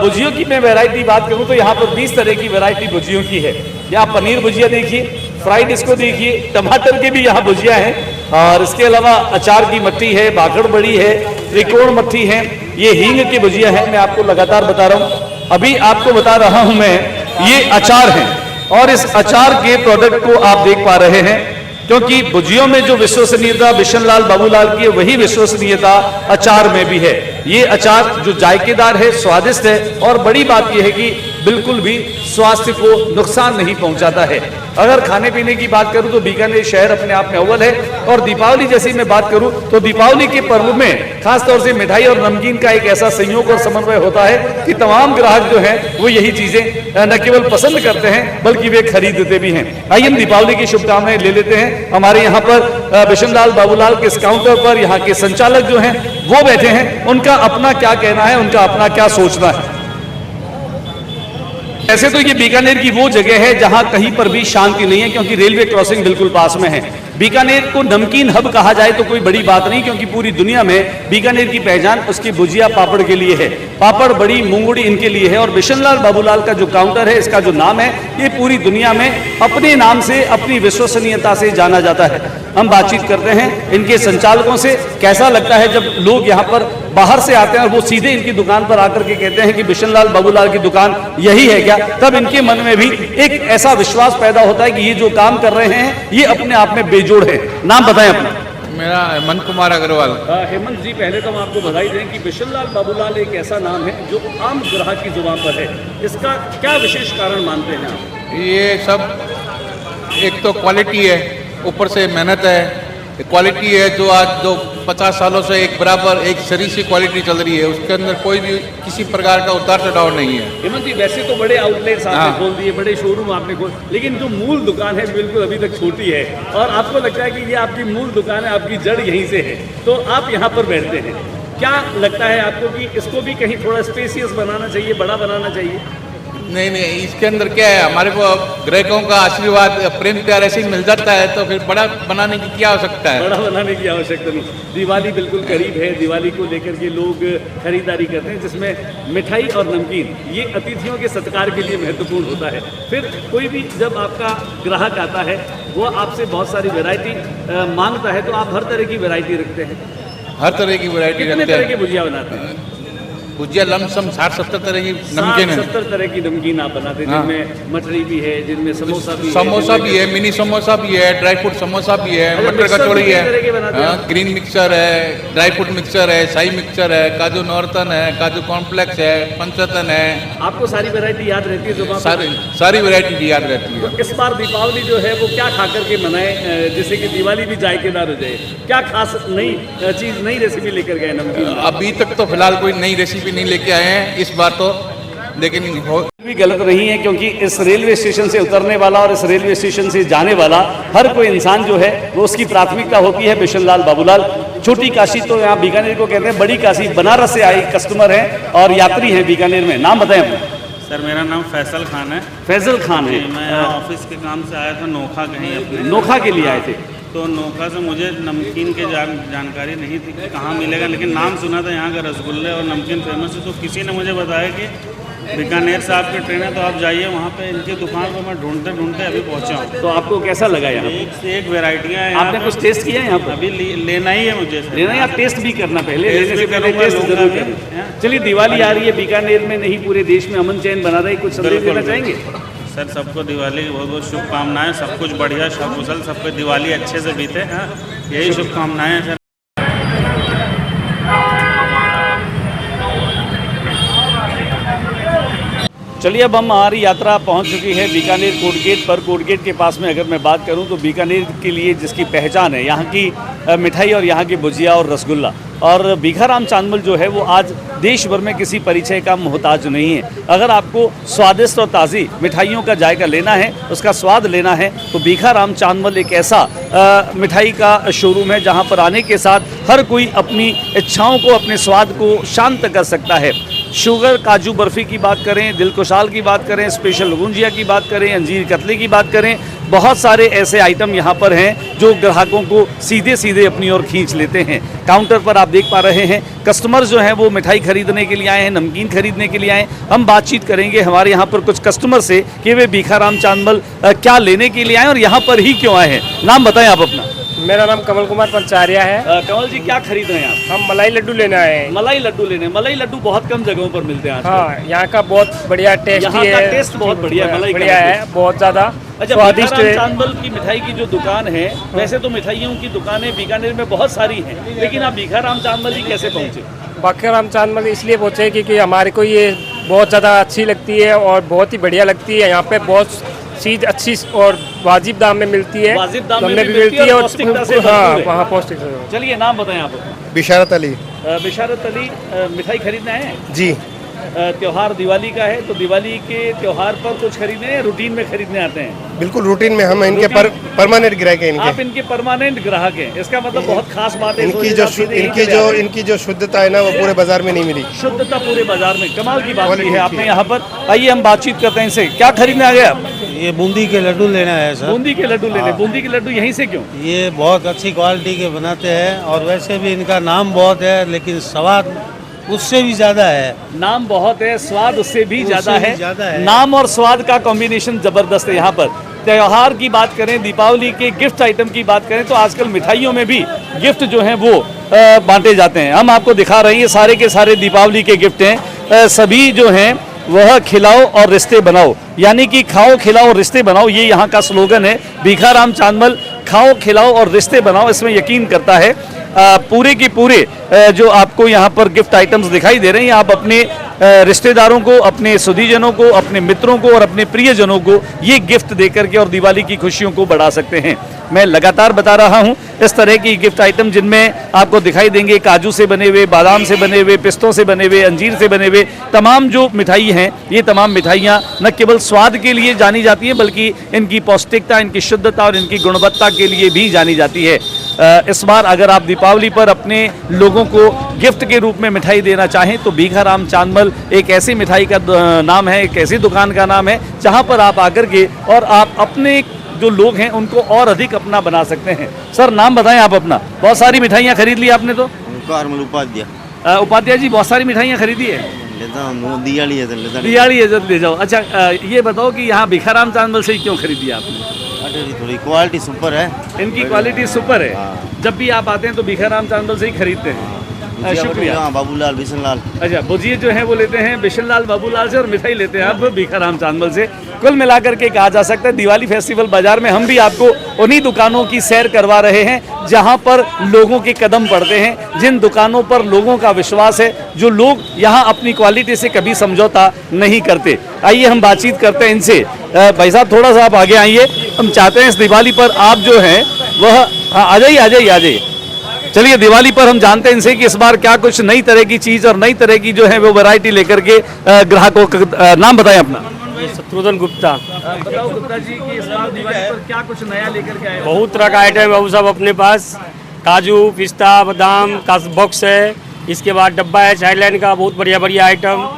भुजियों की मैं वैरायटी बात करूं तो यहाँ पर 20 तरह की वैरायटी भुजियों की है। यहाँ पनीर भुजिया देखिए, फ्राइड इसको देखिए, टमाटर की भी यहाँ भुजिया है, और इसके अलावा अचार की मट्ठी है, भाखड़ बड़ी है, त्रिकोण मट्ठी है, ये हींग की भुजिया है। मैं आपको लगातार बता रहा हूँ। अभी आपको बता रहा हूँ मैं, ये अचार है, और इस अचार के प्रोडक्ट को आप देख पा रहे हैं, क्योंकि भुजियों में जो विश्वसनीयता बिशन लाल बाबूलाल की है, वही विश्वसनीयता अचार में भी है। ये अचार जो जायकेदार है, स्वादिष्ट है, और बड़ी बात यह है कि बिल्कुल भी स्वास्थ्य को नुकसान नहीं पहुंचाता है। अगर खाने पीने की बात करूं तो बीकानेर शहर अपने आप में अव्वल है। और दीपावली जैसी मैं बात करूं तो दीपावली के पर्व में खासतौर से मिठाई और नमकीन का एक ऐसा संयोग और समन्वय होता है कि तमाम ग्राहक जो हैं वो यही चीजें न केवल पसंद करते हैं बल्कि वे खरीदते भी हैं। आइए हम दीपावली की शुभकामनाएं ले लेते हैं। हमारे यहाँ पर बिशनलाल बाबूलाल के इस काउंटर पर यहाँ के संचालक जो हैं वो बैठे हैं, उनका अपना क्या कहना है, उनका अपना क्या सोचना है। ऐसे तो ये बीकानेर की वो जगह है जहां कहीं पर भी शांति नहीं है, क्योंकि रेलवे क्रॉसिंग बिल्कुल पास में है। बीकानेर को नमकीन हब कहा जाए तो कोई बड़ी बात नहीं, क्योंकि पूरी दुनिया में बीकानेर की पहचान उसकी भुजिया पापड़ के लिए है। पापड़, बड़ी, मूंगड़ी इनके लिए है। और बिशनलाल बाबूलाल का जो काउंटर है, इसका जो नाम है, ये पूरी दुनिया में अपने नाम से, अपनी विश्वसनीयता से जाना जाता है। हम बातचीत करते हैं इनके संचालकों से, कैसा लगता है जब लोग यहाँ पर बाहर से आते हैं और वो सीधे इनकी दुकान पर आकर के कहते हैं कि बिशनलाल बाबूलाल की दुकान यही है क्या। तब इनके मन में भी एक ऐसा विश्वास पैदा होता है कि ये जो काम कर रहे हैं ये अपने आप में बेजोड़ है। नाम बताएं अपना। मेरा हेमंत कुमार अग्रवाल। हेमंत जी, पहले तो हम आपको बधाई दें कि बिशनलाल बाबूलाल एक ऐसा नाम है जो आम ग्राहक की जुबान पर है। इसका क्या विशेष कारण मानते हैं आप? ये सब एक तो क्वालिटी है, ऊपर से मेहनत है। क्वालिटी है जो आज जो 50 सालों से एक बराबर एक शरीर सी क्वालिटी चल रही है, उसके अंदर कोई भी किसी प्रकार का उतार चढ़ाव नहीं है। हेमंत जी, वैसे तो बड़े आउटलेट्स आपने खोल दिए, बड़े शोरूम आपने खोल, लेकिन जो मूल दुकान है बिल्कुल अभी तक छोटी है। और आपको लगता है कि ये आपकी मूल दुकान है, आपकी जड़ यहीं से है, तो आप यहाँ पर बैठते हैं। क्या लगता है आपको कि इसको भी कहीं थोड़ा स्पेसियस बनाना चाहिए, बड़ा बनाना चाहिए? नहीं, इसके अंदर क्या है, हमारे को ग्राहकों का आशीर्वाद, प्रेम प्यार ऐसे ही मिल जाता है, तो फिर बड़ा बनाने की क्या आवश्यकता है? बड़ा बनाने की आवश्यकता नहीं। दिवाली बिल्कुल करीब है, दिवाली को लेकर के लोग खरीदारी करते हैं, जिसमें मिठाई और नमकीन ये अतिथियों के सत्कार के लिए महत्वपूर्ण होता है। फिर कोई भी जब आपका ग्राहक आता है वो आपसे बहुत सारी वैरायटी मांगता है, तो आप हर तरह की वैरायटी रखते हैं? हर तरह की वैरायटी रखते हैं। कितने तरह की भुजिया बनाते हैं? भुजिया लमसम 60-70 तरह की नमकीन है। 70 तरह की नमकीन आप बनाते हैं, जिनमें मठरी भी है, जिनमें समोसा भी है, मिनी समोसा भी है, ड्राई फ्रूट समोसा भी है, मटर कचौड़ी है, ग्रीन मिक्सर है, ड्राई फ्रूट मिक्सर है, शाही मिक्सर है, काजू नौरतन है, काजू कॉम्प्लेक्स है, पंचरतन है। आपको सारी वैरायटी याद रहती है? जो सारी वैरायटी की याद रहती है। तो इस बार दीपावली जो है वो क्या खा करके मनाए जिससे कि दिवाली भी जायकेदार हो जाए? क्या खास नई चीज़, नई रेसिपी लेकर गए नमकीन? अभी तक तो फिलहाल कोई नई रेसिपी नहीं लेके आए हैं इस बार तो, लेकिन भी गलत नहीं है, क्योंकि इस रेलवे स्टेशन से उतरने वाला और इस रेलवे स्टेशन से जाने वाला हर कोई इंसान जो है वो उसकी प्राथमिकता होती है बिशनलाल बाबूलाल। छोटी काशी तो यहाँ बीकानेर को कहते हैं, बड़ी काशी बनारस से आए कस्टमर हैं और यात्री हैं बीकानेर में। नाम बताएं अपना। सर, मेरा नाम फैसल खान है। फैसल खान है। मैं ऑफिस के काम से आया था नोखा, कहीं अपने नोखा के लिए आए थे। तो नोखा से मुझे नमकीन के जानकारी नहीं थी कि कहाँ मिलेगा, लेकिन नाम सुना था यहाँ का रसगुल्ले और नमकीन फेमस है। तो किसी ने मुझे बताया कि बीकानेर से आपकी ट्रेन है तो आप जाइए वहाँ पे, इनकी दुकान को मैं ढूंढते अभी पहुँचा हूँ। तो आपको कैसा लगा यहाँ? एक से एक वेराइटियाँ हैं। आपने कुछ टेस्ट किया है यहाँ पर? अभी लेना ही है मुझे। लेना है, आप टेस्ट भी करना पहले, लेने से पहले टेस्ट जरूर करना। चलिए, दिवाली आ रही है, बीकानेर में नहीं पूरे देश में अमन चैन बना रही, कुछ संदेश देना चाहेंगे? सर, सबको दिवाली की बहुत बहुत शुभकामनाएं। सब कुछ बढ़िया, सकुशल, सबको दिवाली अच्छे से बीते। हाँ, यही शुभकामनाएं हैं सर। चलिए, अब हमारी यात्रा पहुंच चुकी है बीकानेर कोर्ट गेट पर। कोर्ट गेट के पास में अगर मैं बात करूं तो बीकानेर के लिए जिसकी पहचान है, यहाँ की मिठाई और यहाँ की भुजिया और रसगुल्ला, और भीखाराम चांदमल जो है वो आज देश भर में किसी परिचय का मोहताज नहीं है। अगर आपको स्वादिष्ट और ताज़ी मिठाइयों का जायका लेना है, उसका स्वाद लेना है, तो भीखाराम चांदमल एक ऐसा मिठाई का शोरूम है जहाँ पर आने के साथ हर कोई अपनी इच्छाओं को, अपने स्वाद को शांत कर सकता है। शुगर काजू बर्फ़ी की बात करें, दिलकुशाल की बात करें, स्पेशल गुंजिया की बात करें, अंजीर कतली की बात करें, बहुत सारे ऐसे आइटम यहाँ पर हैं जो ग्राहकों को सीधे सीधे अपनी ओर खींच लेते हैं। काउंटर पर आप देख पा रहे हैं कस्टमर जो हैं वो मिठाई खरीदने के लिए आए हैं, नमकीन खरीदने के लिए आए हैं। हम बातचीत करेंगे हमारे यहाँ पर कुछ कस्टमर से कि वे भीखाराम चांदमल क्या लेने के लिए आए और यहाँ पर ही क्यों आए हैं। नाम बताएं आप अपना। मेरा नाम कमल कुमार पंचारिया है। कमल जी, क्या खरीद रहे हैं आप? हम मलाई लड्डू लेने आए हैं। मलाई लड्डू लेने? मलाई लड्डू बहुत कम जगहों पर मिलते हैं। हाँ, यहाँ का बहुत बढ़िया टेस्ट है। यहाँ का टेस्ट बहुत बढ़िया है, मलाई बढ़िया है, बहुत ज़्यादा स्वादिष्ट है। चांदमल की मिठाई की जो दुकान है, वैसे तो मिठाइयों की दुकानें बीकानेर में बहुत सारी हैं, लेकिन आप भीखाराम चांदमल ही कैसे पहुँचे? भीखाराम चांदमल इसलिए पहुँचे क्योंकि हमारे को ये बहुत ज़्यादा अच्छी लगती है और बहुत ही बढ़िया लगती है। यहाँ पे बहुत चीज़ अच्छी और वाजिब दाम में मिलती है। वाजिब दाम में भी भी मिलती है और पौष्टिकता से हाँ भरपूर है। वहाँ पौष्टिक से। चलिए नाम बताएं आप। बिशारत अली। बिशारत अली, मिठाई खरीदना है जी। त्योहार दिवाली का है, तो दिवाली के त्योहार पर कुछ खरीदने हैं, रूटीन में खरीदने आते हैं? बिल्कुल रूटीन में, हम इनके परमानेंट ग्राहक हैं इनके। आप इनके परमानेंट ग्राहक हैं, इसका मतलब बहुत खास बात है। इनकी जो शुद्धता है ना, वो पूरे बाजार में नहीं मिली। शुद्धता पूरे बाजार में, कमाल की बात की है आपने यहाँ पर। आइए हम बातचीत करते हैं इनसे। क्या खरीदने आ गए आप? ये बूंदी के लड्डू लेना है सर। बूंदी के लड्डू लेने। बूंदी के लड्डू यहीं से क्यों? ये बहुत अच्छी क्वालिटी के बनाते हैं और वैसे भी इनका नाम बहुत है, लेकिन स्वाद उससे भी ज़्यादा है। नाम बहुत है, स्वाद उससे भी ज़्यादा है। है। नाम और स्वाद का कॉम्बिनेशन जबरदस्त है। यहाँ पर त्योहार की बात करें, दीपावली के गिफ्ट आइटम की बात करें, तो आजकल मिठाइयों में भी गिफ्ट जो हैं वो बांटे जाते हैं। हम आपको दिखा रहे हैं, ये सारे के सारे दीपावली के गिफ्ट हैं। सभी जो हैं वह खिलाओ और रिश्ते बनाओ, यानी कि खाओ खिलाओ और रिश्ते बनाओ, ये यहाँ का स्लोगन है। भीखाराम चांदमल खाओ खिलाओ और रिश्ते बनाओ, इसमें यकीन करता है। पूरे के पूरे जो आपको यहाँ पर गिफ्ट आइटम्स दिखाई दे रहे हैं, आप अपने रिश्तेदारों को, अपने सुधीजनों को, अपने मित्रों को और अपने प्रियजनों को ये गिफ्ट देकर के और दिवाली की खुशियों को बढ़ा सकते हैं। मैं लगातार बता रहा हूँ इस तरह की गिफ्ट आइटम जिनमें आपको दिखाई देंगे काजू से बने हुए, बादाम से बने हुए, पिस्तों से बने हुए, अंजीर से बने हुए तमाम जो मिठाई हैं, ये तमाम मिठाइयाँ न केवल स्वाद के लिए जानी जाती हैं, बल्कि इनकी पौष्टिकता, इनकी शुद्धता और इनकी गुणवत्ता के लिए भी जानी जाती है। इस बार अगर आप दीपावली पर अपने लोगों को गिफ्ट के रूप में मिठाई देना चाहें तो भीखाराम चांदमल एक ऐसी मिठाई का नाम है, एक ऐसी दुकान का नाम है जहां पर आप आकर के और आप अपने जो लोग हैं उनको और अधिक अपना बना सकते हैं। सर नाम बताएं आप अपना। बहुत सारी मिठाइयाँ खरीद ली आपने तो? उपाध्याय जी, बहुत सारी मिठाइयाँ खरीदी है? दिवाली है जब ले जाओ। अच्छा ये बताओ कि यहाँ भीखाराम चांदमल से ही क्यों खरीदी आपने? थोड़ी क्वालिटी सुपर है, इनकी क्वालिटी सुपर है। जब भी आप आते हैं तो भीखाराम चांदमल से ही खरीदते हैं। शुक्रिया। बाबूलाल, बिशनलाल। अच्छा, भुजिए जो है वो लेते हैं बिशनलाल बाबूलाल से और मिठाई लेते हैं आप भीखाराम चांदमल से। कुल मिलाकर के कहा जा सकता है दिवाली फेस्टिवल बाजार में हम भी आपको उन्हीं दुकानों की सैर करवा रहे हैं जहां पर लोगों के कदम पड़ते हैं, जिन दुकानों पर लोगों का विश्वास है, जो लोग यहां अपनी क्वालिटी से कभी समझौता नहीं करते। आइए हम बातचीत करते हैं इनसे। भाई साहब थोड़ा सा आप आगे आइए, हम चाहते हैं इस दिवाली पर आप जो हैं वह आ जाइए। चलिए दिवाली पर हम जानते हैं इनसे कि इस बार क्या कुछ नई तरह की चीज और नई तरह की जो है वो वैरायटी लेकर के ग्राहकों का नाम बताएं अपना। शत्रुघ्न गुप्ता। बताओ गुप्ता जी कि इस बार दिवाली पर क्या कुछ नया लेकर के आए? बहुत तरह का आइटम है वो सब अपने पास। काजू, पिस्ता, बादाम का बॉक्स है, इसके बाद डब्बा है चाइल्ड का, बहुत बढ़िया आइटम।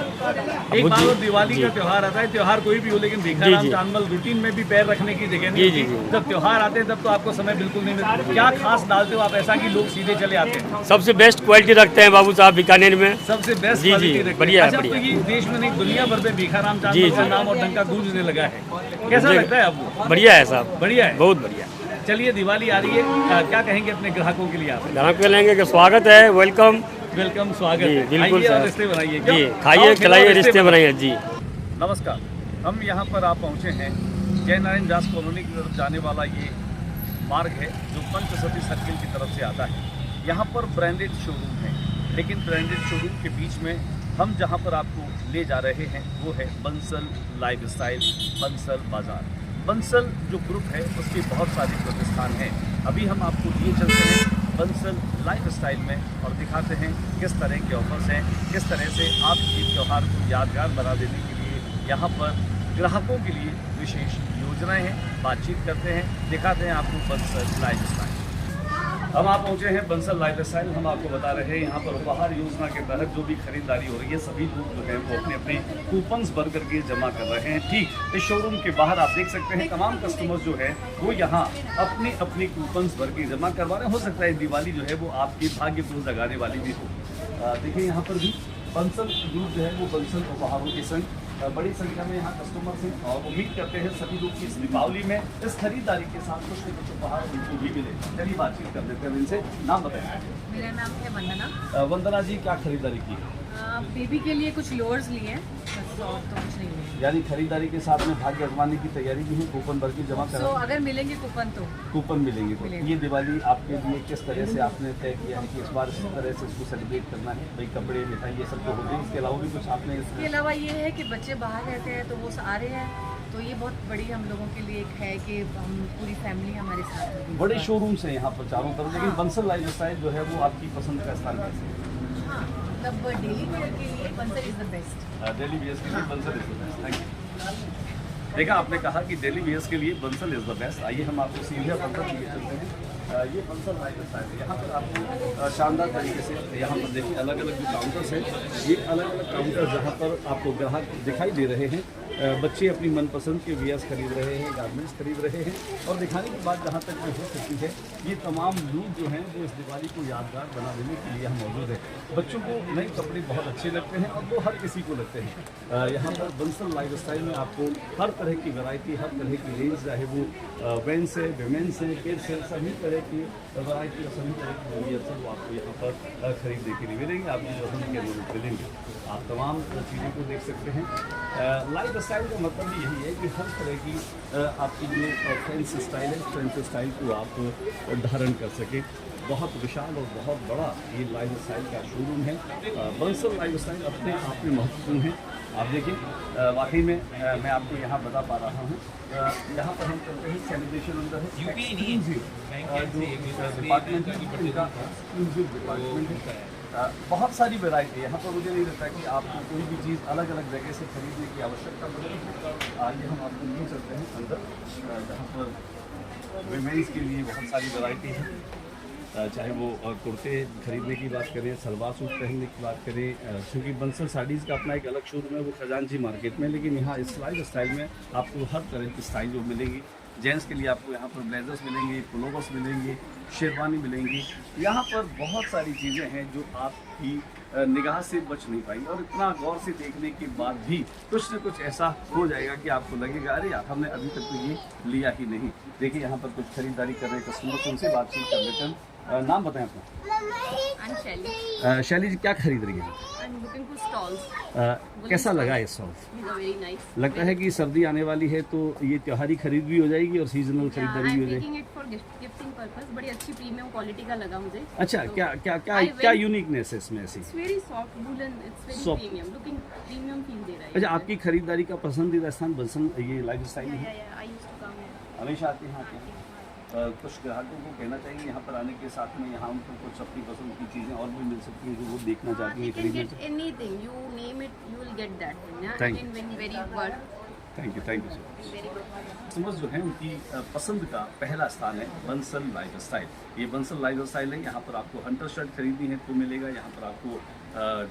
एक बार वो दिवाली का त्योहार आता है, त्योहार कोई भी हो, लेकिन भीखाराम चांदमल रूटीन में भी पैर रखने की जगह नहीं होती। जब त्योहार आते हैं तब तो आपको समय बिल्कुल नहीं मिलता। क्या खास डालते हो आप ऐसा कि लोग सीधे चले आते हैं? सबसे बेस्ट क्वालिटी रखते हैं बाबू साहब बीकानेर में। सबसे बेस्ट क्वालिटी रखते हैं। बढ़िया अच्छा, तो ये देश में नहीं दुनिया भर में भीखाराम चांदमल का नाम और डंका गूंजने लगा है। कैसा लगता है आपको? बढ़िया है साहब, बढ़िया है, बहुत बढ़िया। चलिए दिवाली आ रही है, क्या कहेंगे अपने ग्राहकों के लिए? आप ग्राहक कहेंगे कि स्वागत है, वेलकम, स्वागत है। बिल्कुल और रिश्ते बनाइए, जी, खाइए खिलाइए, रिश्ते बनाइए जी। नमस्कार, हम यहाँ पर आप पहुँचे हैं जय नारायण दास कॉलोनी की तरफ जाने वाला ये मार्ग है जो पंचसती सर्किल की तरफ से आता है। यहाँ पर ब्रांडेड शोरूम है, लेकिन ब्रांडेड शोरूम के बीच में हम जहाँ पर आपको ले जा रहे हैं वो है बंसल लाइफस्टाइल, बंसल बाज़ार। बंसल जो ग्रुप है उसके बहुत सारे प्रतिष्ठान हैं। अभी हम आपको लिए चलते हैं बंसल लाइफस्टाइल में और दिखाते हैं किस तरह के ऑफर्स हैं, किस तरह से आप इस त्यौहार को यादगार बना देने के लिए यहाँ पर ग्राहकों के लिए विशेष योजनाएं हैं। बातचीत करते हैं, दिखाते हैं आपको बंसल लाइफस्टाइल। हम आप पहुँचे हैं बंसल लाइफस्टाइल। हम आपको बता रहे हैं यहाँ पर उपहार योजना के तहत जो भी खरीदारी हो रही है सभी लोग जो है वो अपने अपने कूपन्स भर करके जमा कर रहे हैं। ठीक इस शोरूम के बाहर आप देख सकते हैं तमाम कस्टमर्स जो है वो यहाँ अपने अपने कूपन्स भर के जमा करवा रहे हैं। हो सकता है दिवाली जो है वो आपके भाग्य को जगाने वाली भी हो। देखिए यहाँ पर भी बंसल ग्रुप जो है वो बंसल उपहारों के संग बड़ी संख्या में यहाँ कस्टमर्स हैं और उम्मीद करते हैं सभी लोग की इस दीपावली में इस खरीदारी के साथ कुछ न कुछ उपहार उनको भी मिले। चलिए बातचीत कर लेते हैं इनसे। नाम बताएं। मेरा नाम है वंदना। वंदना जी, क्या खरीदारी की? बेबी के लिए कुछ लोअर्स लिए हैं बस, और तो कुछ नहीं लिए। यानी खरीदारी के साथ में भाग्य आजमाने की तैयारी भी है, कूपन भर के जमा सो करा अगर मिलेंगे कूपन तो कूपन मिलेंगे तो ये दिवाली आपके लिए किस तरह से आपने तय किया है कि इस बार इस तरह से इसको सेलिब्रेट करना है? भाई कपड़े मिठाई ये सब तो हो गए, इसके अलावा भी कुछ आपने इसके अलावा ये है कि बच्चे बाहर रहते हैं तो वो आ रहे हैं, तो ये बहुत बड़ी हम लोगों के लिए एक है कि हम पूरी फैमिली हमारे साथ होगी। बड़े शोरूम्स हैं यहाँ पर चारों तरफ, लेकिन बंसल लाइफस्टाइल जो है वो आपकी पसंद का स्थान कैसे है? हाँ, मतलब डेली वेयर के लिए Bansal is the best. Daily wears के लिए Bansal is the best. Thank you. देखा, आपने कहा कि डेली वेयर्स के लिए बंसल इज द बेस्ट। आइए हम आपको सीधे बंसल लिए चलते हैं। ये बंसल लाइफस्टाइल है। यहाँ पर आपको शानदार तरीके से यहाँ पर देखिए अलग अलग जो काउंटर्स हैं, ये अलग अलग काउंटर्स जहाँ पर आपको ग्राहक दिखाई दे रहे हैं। बच्चे अपनी मनपसंद के वेयर्स खरीद रहे हैं, गारमेंट्स खरीद रहे हैं, और दिखाने की बात जहाँ तक में हो सकती है, ये तमाम लोग जो हैं वो इस दिवाली को यादगार बना देने के लिए हम मौजूद हैं। बच्चों को नए कपड़े बहुत अच्छे लगते हैं और वो हर किसी को लगते हैं। यहाँ पर बंसल लाइफस्टाइल में आपको हर तरह की वैरायटी, हर तरह की रेंज, चाहे वो मेंस है, विमेंस है, किड्स है, सभी तरह की वैरायटी और सभी तरह की वेरिएंट वो आपको यहाँ पर खरीदने के लिए मिलेंगे, आपको पसंद के अनुरूप मिलेंगे। आप तमाम चीज़ों को देख सकते हैं। लाइफ स्टाइल का मतलब यही है कि हर तरह की आपकी जो फैंस स्टाइल है, फैंस स्टाइल को आप धारण कर सकें। बहुत विशाल और बहुत बड़ा ये लाइफ स्टाइल का शोरूम है। बंसल लाइफ स्टाइल अपने आप में महत्वपूर्ण है। आप देखिए, वाकई में मैं आपको यहाँ बता पा रहा हूँ। यहाँ पर हम चलते हैं, सेलिब्रेशन अंदर है, जो डिपार्टमेंट है उनका डिपार्टमेंट है। बहुत सारी वैरायटी यहाँ पर। मुझे नहीं लगता कि आपको कोई भी चीज़ अलग अलग जगह से खरीदने की आवश्यकता पड़ेगी। आइए हम आपको ये चलते हैं अंदर, जहाँ पर विमेंस के लिए बहुत सारी वैरायटी है। चाहे वो कुर्ते खरीदने की बात करें, सलवार सूट पहनने की बात करें, क्योंकि बंसल साड़ीज़ का अपना एक अलग शोरूम है, वो खजानची मार्केट में, लेकिन यहाँ इस लाइफ स्टाइल में आपको हर तरह की स्टाइल जो मिलेगी। जेंट्स के लिए आपको यहाँ पर ब्लेजर्स मिलेंगे, पुलोवर्स मिलेंगे, शेरवानी मिलेंगी। यहाँ पर बहुत सारी चीज़ें हैं जो आपकी निगाह से बच नहीं पाई, और इतना गौर से देखने के बाद भी कुछ न कुछ ऐसा हो जाएगा कि आपको लगेगा अरे यार हमने अभी तक तो ये लिया ही नहीं। देखिए यहाँ पर कुछ खरीदारी कर रहे कस्टमर, उनसे बातचीत कर लेते हैं। नाम बताएं अपना। शैली जी, क्या खरीद रही है? कैसा लगा ये स्टॉल? लगता है कि सर्दी आने वाली है तो ये त्योहारी खरीद भी हो जाएगी और सीजनल खरीदारी भी हो जाएगी। गिफ्टिंग पर्पस बड़ी अच्छी प्रीमियम क्वालिटी का लगा मुझे। अच्छा, क्या क्या क्या क्या यूनिकनेस है इसमें ऐसी? It's very soft woollen, it's very premium looking, premium feel दे रहा है। अच्छा, आपकी खरीदारी का पसंदीदा स्थान बंसल ये लाइफ स्टाइल है? हमेशा आते हैं यहाँ पे। कुछ ग्राहकों को कहना चाहिए यहाँ पर आने के साथ में, यहाँ उनको कुछ अपनी पसंद की चीज़ें और भी मिल सकती हैं जो वो देखना चाहती हैं, खरीदना चाहती हैं। Anything you name it, you will get that. Thank you so much. समझ जो है उनकी पसंद का पहला स्थान है बंसल लाइफ स्टाइल। ये बंसल लाइफ स्टाइल है। यहाँ पर आपको हंटर शर्ट खरीदनी है तो मिलेगा, यहाँ पर आपको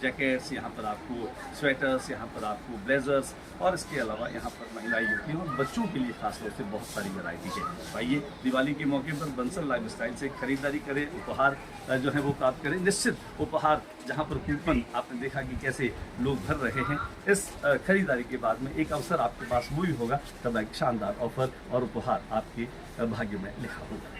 जैकेट्स, यहाँ पर आपको स्वेटर्स, यहाँ पर आपको ब्लेजर्स, और इसके अलावा यहाँ पर महिला युवतियों और बच्चों के लिए खासतौर से बहुत सारी वैरायटी है। आइए दिवाली के मौके पर बंसल लाइफ स्टाइल से खरीदारी करें, उपहार जो है वो प्राप्त करें। निश्चित उपहार, जहाँ पर कूपन आपने देखा कि कैसे लोग भर रहे हैं, इस खरीदारी के बाद में एक अवसर आपके पास वो भी होगा तब एक शानदार ऑफर और उपहार आपके भाग्य में लिखा होगा।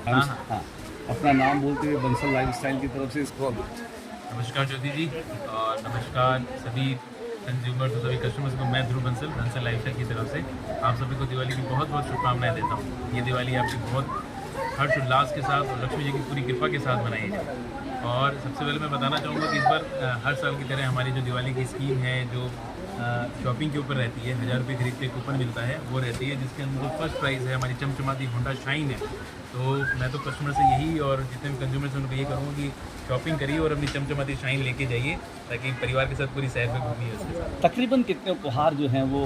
हाँ, अपना नाम बोलते हुए बंसल लाइफ स्टाइल की तरफ से इसको। नमस्कार ज्योति जी, और नमस्कार सभी कंज्यूमर, तो सभी कस्टमर्स को। मैं ध्रुव बंसल लाइफ स्टाइल की तरफ से आप सभी को दिवाली की बहुत बहुत शुभकामनाएं देता हूँ। ये दिवाली आपकी बहुत हर्ष उल्लास के साथ और लक्ष्मी जी की पूरी कृपा के साथ मनाई जाए। और सबसे पहले मैं बताना चाहूँगा कि इस बार हर साल की तरह हमारी जो दिवाली की स्कीम है, जो शॉपिंग के ऊपर रहती है, 1000 रुपये खरीदते कूपन मिलता है, वो रहती है, जिसके अंदर जो फर्स्ट प्राइज़ है हमारी चमचमाती होंडा शाइन है। तो मैं तो कस्टमर से यही और जितने भी कंज्यूमर से उनको ये करूँगा कि शॉपिंग करिए और अपनी चमचमाती शाइन लेके जाइए, ताकि परिवार के साथ पूरी सैर में घूमिए उसके साथ। तकरीबन कितने उपहार जो हैं वो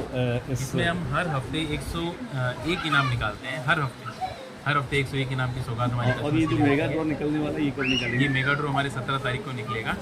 इसमें हम हर हफ्ते 101 इनाम निकालते हैं। हर हफ्ते 101 इनाम की सौगात हमारी। और ये जो मेगा ड्रॉ निकलने वाला है, ये कब निकलेगा? ये मेगा ड्रॉ हमारे 17 तारीख को निकलेगा।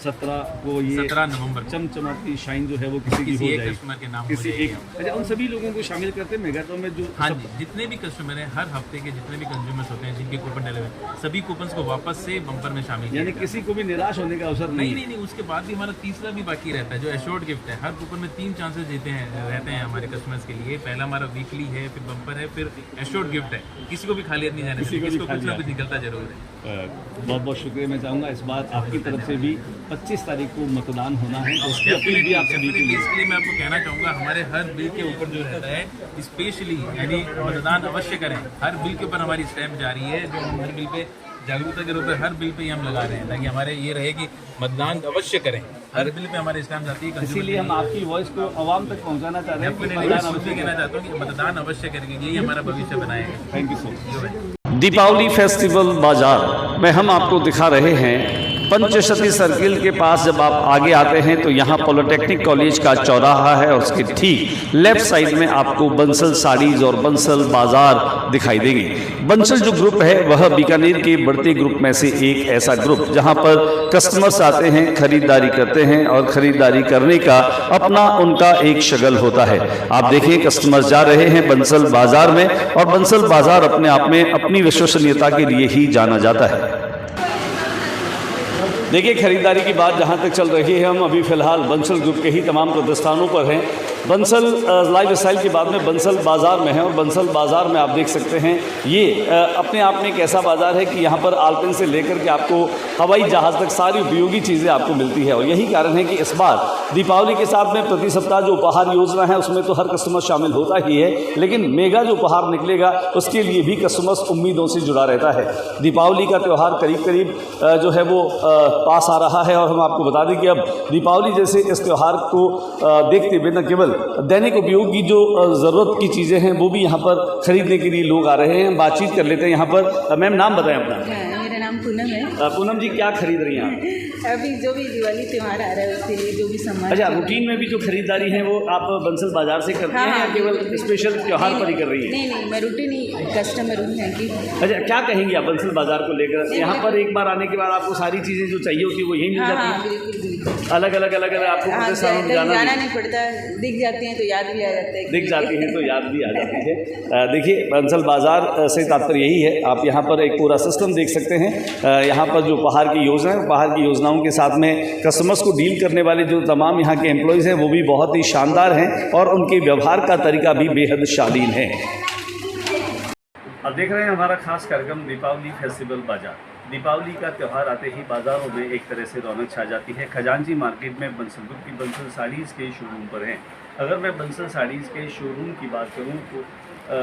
17 को ये 17 नवंबर चमचमाती शाइन जो है वो किसी की किसी हो एक जाएगी, कस्टमर के नाम हो किसी जाएगी। एक। अच्छा, उन सभी लोगों को शामिल करते हैं मेगाटॉन में जो हाँ जी, जितने भी कस्टमर हैं, हर हफ्ते के जितने भी कंज्यूमर्स होते हैं जिनके कूपन डिलीवर, सभी कूपन्स को वापस से बम्पर में शामिल किया यानी जाता है। किसी को भी निराश होने का अवसर नहीं नहीं। नहीं, उसके बाद भी हमारा तीसरा भी बाकी रहता है जो एश्योर्ड गिफ्ट है। हर कूपन में 3 चांसेस देते हैं रहते हैं हमारे कस्टमर्स के लिए। पहला हमारा वीकली है, फिर बम्पर है, फिर एश्योर्ड गिफ्ट है। किसी को भी खाली नहीं जाने किसी देते, को भी किसी को कुछ खाली ना कुछ निकलता जरूर है। बहुत बहुत शुक्रिया मैं चाहूँगा इस बार आपकी तरफ से भी 25 तारीख को मतदान होना है, तो उसकी अपील भी आप सभी के लिए। इसलिए मैं आपको कहना चाहूँगा, हमारे हर बिल के ऊपर जो रहता है स्पेशली यानी मतदान अवश्य करें। हर बिल के ऊपर हमारी स्टैम्प जारी है जो हम हर बिल पे जागरूकता के रूप में हर बिल पे ही हम लगा रहे हैं, ताकि हमारे ये रहे कि मतदान अवश्य करें। हर बिल पे हमारी स्टैम्प जाती है। इसीलिए हम आपकी वॉइस को आवाम तक पहुंचाना चाह रहे हैं कि मतदान अवश्य कहना चाहता हूँ कि मतदान अवश्य करेंगे, यही हमारा भविष्य बनाएगा। Thank you so much. Deepavali festival बाजार में हम आपको दिखा रहे हैं पंचशती सर्किल के पास जब आप आगे आते हैं तो यहाँ पॉलिटेक्निक कॉलेज का चौराहा है और उसके ठीक लेफ्ट साइड में आपको बंसल साड़ीज और बंसल बाजार दिखाई देगी। बंसल जो ग्रुप है वह बीकानेर के बढ़ते ग्रुप में से एक ऐसा ग्रुप जहाँ पर कस्टमर्स आते हैं, खरीदारी करते हैं और खरीदारी करने का अपना उनका एक शगल होता है। आप देखिए कस्टमर्स जा रहे हैं बंसल बाजार में और बंसल बाजार अपने आप में अपनी विश्वसनीयता के लिए ही जाना जाता है। देखिए खरीदारी की बात जहाँ तक चल रही है, हम अभी फ़िलहाल बंसल ग्रुप के ही तमाम प्रतिष्ठानों पर हैं। बंसल लाइफ स्टाइल की बात में बंसल बाज़ार में है और बंसल बाज़ार में आप देख सकते हैं ये अपने आप में एक ऐसा बाज़ार है कि यहाँ पर आलपिन से लेकर के आपको हवाई जहाज़ तक सारी उपयोगी चीज़ें आपको मिलती है। और यही कारण है कि इस बार दीपावली के साथ में प्रति सप्ताह जो उपहार योजना है उसमें तो हर कस्टमर शामिल होता ही है, लेकिन मेगा जो उपहार निकलेगा उसके लिए भी कस्टमर्स उम्मीदों से जुड़ा रहता है। दीपावली का त्यौहार करीब करीब जो है वो पास आ रहा है और हम आपको बता दें कि अब दीपावली जैसे इस त्यौहार को देखते हुए न केवल दैनिक उपयोग की जो ज़रूरत की चीज़ें हैं वो भी यहाँ पर खरीदने के लिए लोग आ रहे हैं। बातचीत कर लेते हैं यहाँ पर। मैम नाम बताएं अपना। मेरा नाम पूनम है। पूनम जी क्या खरीद रही हैं आप? अभी जो भी दिवाली त्यौहार आ रहा है उसके लिए जो भी सामान। अच्छा, रूटीन में भी जो खरीदारी है वो आप बंसल बाजार से करते हैं या केवल स्पेशल त्यौहार पर ही कर रही हैं? नहीं, मैं रूटीन ही कस्टमर हूँ यहाँ की। अच्छा, क्या कहेंगी आप बंसल बाजार को लेकर? यहाँ पर एक बार आने के बाद आपको सारी चीज़ें जो चाहिए होती है वो यहीं मिल जाती हैं? अलग अलग आपको जाना नहीं पड़ता, दिख जाती हैं तो याद भी आ जाता है। दिख जाती हैं तो याद भी आ जाती है। देखिए बंसल बाजार से तात्पर्य यही है, आप यहाँ पर एक पूरा सिस्टम देख सकते हैं। यहाँ पर जो उपहार की योजना है, उपहार की योजनाओं के साथ में कस्टमर्स को डील करने वाले जो तमाम यहाँ के एम्प्लॉयज़ हैं वो भी बहुत ही शानदार हैं और उनके व्यवहार का तरीका भी बेहद शालीन है। अब देख रहे हैं हमारा खास कार्यक्रम दीपावली फेस्टिवल बाजार। दीपावली का त्यौहार आते ही बाज़ारों में एक तरह से रौनक छा जाती है। खजांची मार्केट में बंसल ग्रुप की बंसल साड़ीज़ के शोरूम पर हैं। अगर मैं बंसल साड़ीज़ के शोरूम की बात करूं तो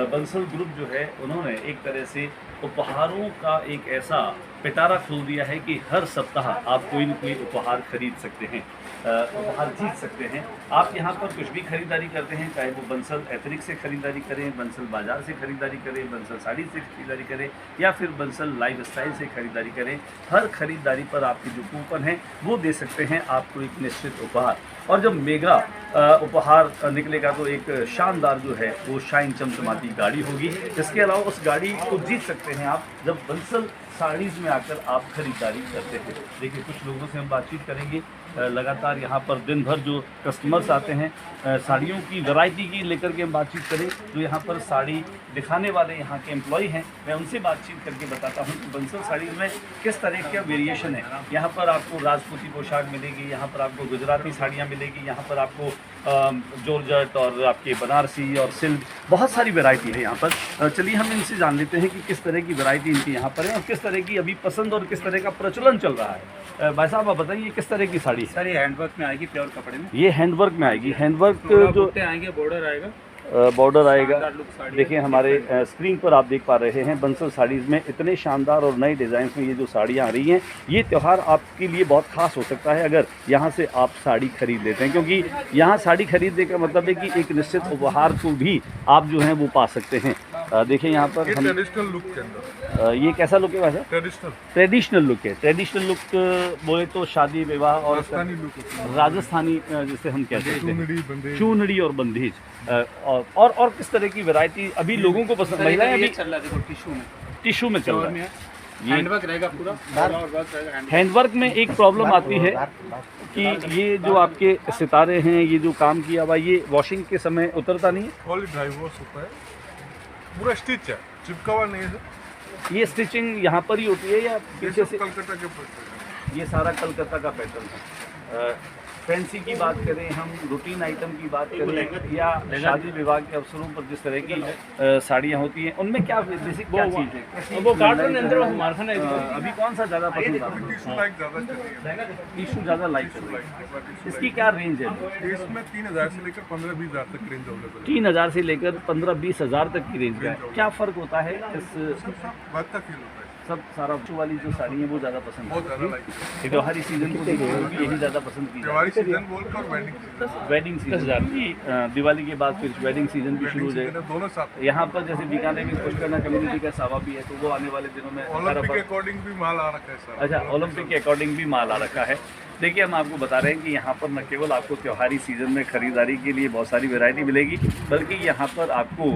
बंसल ग्रुप जो है उन्होंने एक तरह से उपहारों का एक ऐसा पिटारा खोल दिया है कि हर सप्ताह आप कोई न कोई उपहार खरीद सकते हैं, उपहार जीत सकते हैं। आप यहाँ पर कुछ भी खरीदारी करते हैं, चाहे वो बंसल एथनिक से खरीदारी करें, बंसल बाज़ार से खरीदारी करें, बंसल साड़ी से खरीदारी करें या फिर बंसल लाइफ स्टाइल से खरीदारी करें, हर खरीदारी पर आपकी जो कूपन है वो दे सकते हैं आपको एक निश्चित उपहार। और जब मेगा उपहार निकलेगा तो एक शानदार जो है वो शाइन चमचमाती गाड़ी होगी। इसके अलावा उस गाड़ी को जीत सकते हैं आप जब बंसल साड़ीज़ में आकर आप खरीदारी करते हैं। देखिए कुछ लोगों से हम बातचीत करेंगे। लगातार यहाँ पर दिन भर जो कस्टमर्स आते हैं साड़ियों की वैरायटी की लेकर के हम बातचीत करें, जो यहाँ पर साड़ी दिखाने वाले यहाँ के एम्प्लॉय हैं मैं उनसे बातचीत करके बताता हूँ कि बंसल साड़ीज़ में किस तरह का वेरिएशन है। यहाँ पर आपको राजपूती पोशाक मिलेगी, यहाँ पर आपको गुजराती साड़ियाँ मिलेगी, यहाँ पर आपको जॉर्जेट और आपके बनारसी और सिल्क, बहुत सारी वैरायटी है यहाँ पर। चलिए हम इनसे जान लेते हैं कि किस तरह की वैरायटी इनकी यहाँ पर है और किस तरह की अभी पसंद और किस तरह का प्रचलन चल रहा है। भाई साहब आप बताइए किस तरह की साड़ी? सर ये हैंडवर्क में आएगी, प्योर कपड़े में। ये हैंडवर्क में आएगी। हैंडवर्क जो आएंगे, बॉर्डर आएगा, बॉर्डर आएगा। देखिए हमारे स्क्रीन पर आप देख पा रहे हैं बंसल साड़ीज़ में इतने शानदार और नए डिज़ाइन में ये जो साड़ियाँ आ रही हैं, ये त्यौहार आपके लिए बहुत ख़ास हो सकता है अगर यहाँ से आप साड़ी खरीद लेते हैं, क्योंकि यहाँ साड़ी खरीदने का मतलब है कि एक निश्चित उपहार को भी आप जो हैं वो पा सकते हैं। देखिए यहाँ पर हम ट्रेडिशनल लुक के अंदर ये कैसा लुक है वैसे? ट्रेडिशनल लुक है। ट्रेडिशनल लुक बोले तो शादी विवाह और राजस्थानी जिसे हम कहते हैं चूनड़ी और बंधेज और किस तरह की वैरायटी अभी लोगों को पसंद? महिलाएं अभी चल रहा है, देखो टिश्यू में टिश्यू में चल रहा है। हैंडवर्क रहेगा पूरा और वर्क रहेगा। हैंडवर्क में एक प्रॉब्लम आती है कि ये जो आपके सितारे हैं, ये जो काम किया हुआ, ये वॉशिंग के समय उतरता नहीं है। ऑल ड्राई वॉश होता है, पूरा स्टिच है, चिपका हुआ नहीं है। ये स्टिचिंग यहाँ पर ही होती है या पीछे से? कलकत्ता के पैटर्न, ये सारा कलकत्ता का पैटर्न है। फैंसी की बात करें, हम रूटीन आइटम की बात करें, या शादी विवाह के अवसरों पर जिस तरह की साड़ियाँ होती हैं, उनमें क्या बेसिक क्या चीज़ है? वो कार्टून अंदर मार्खन है। अभी कौन सा ज़्यादा पसंद आता है? टिशू ज़्यादा लाइक करते हैं। इसकी क्या रेंज है? इसमें 3000 से लेकर 15-20 हज़ार तक रेंज अवेलेबल है। 3000 से लेकर 15-20 हज़ार तक की रेंज का है। क्या फ़र्क होता है इस बात का फील होता है? सब सारा वाली जो साड़ी है वो ज़्यादा पसंद बहुत ज़्यादा लाइक है। त्योहारी सीजन को यही ज़्यादा पसंद की त्योहारी सीजन बोलकर वेडिंग सीजन की दिवाली के बाद फिर वेडिंग सीजन भी शुरू हो जाए दोनों साथ। यहाँ पर जैसे बीकानेर में पुष्करना कम्युनिटी का सावा भी है, तो वो आने वाले दिनों में ओलंपिक के अकॉर्डिंग भी माल आ रखा है सर। अच्छा, ओलंपिक के अकॉर्डिंग भी माल आ रखा है। देखिए, हम आपको बता रहे हैं कि यहाँ पर न केवल आपको त्योहारी सीजन में ख़रीदारी के लिए बहुत सारी वैरायटी मिलेगी, बल्कि यहाँ पर आपको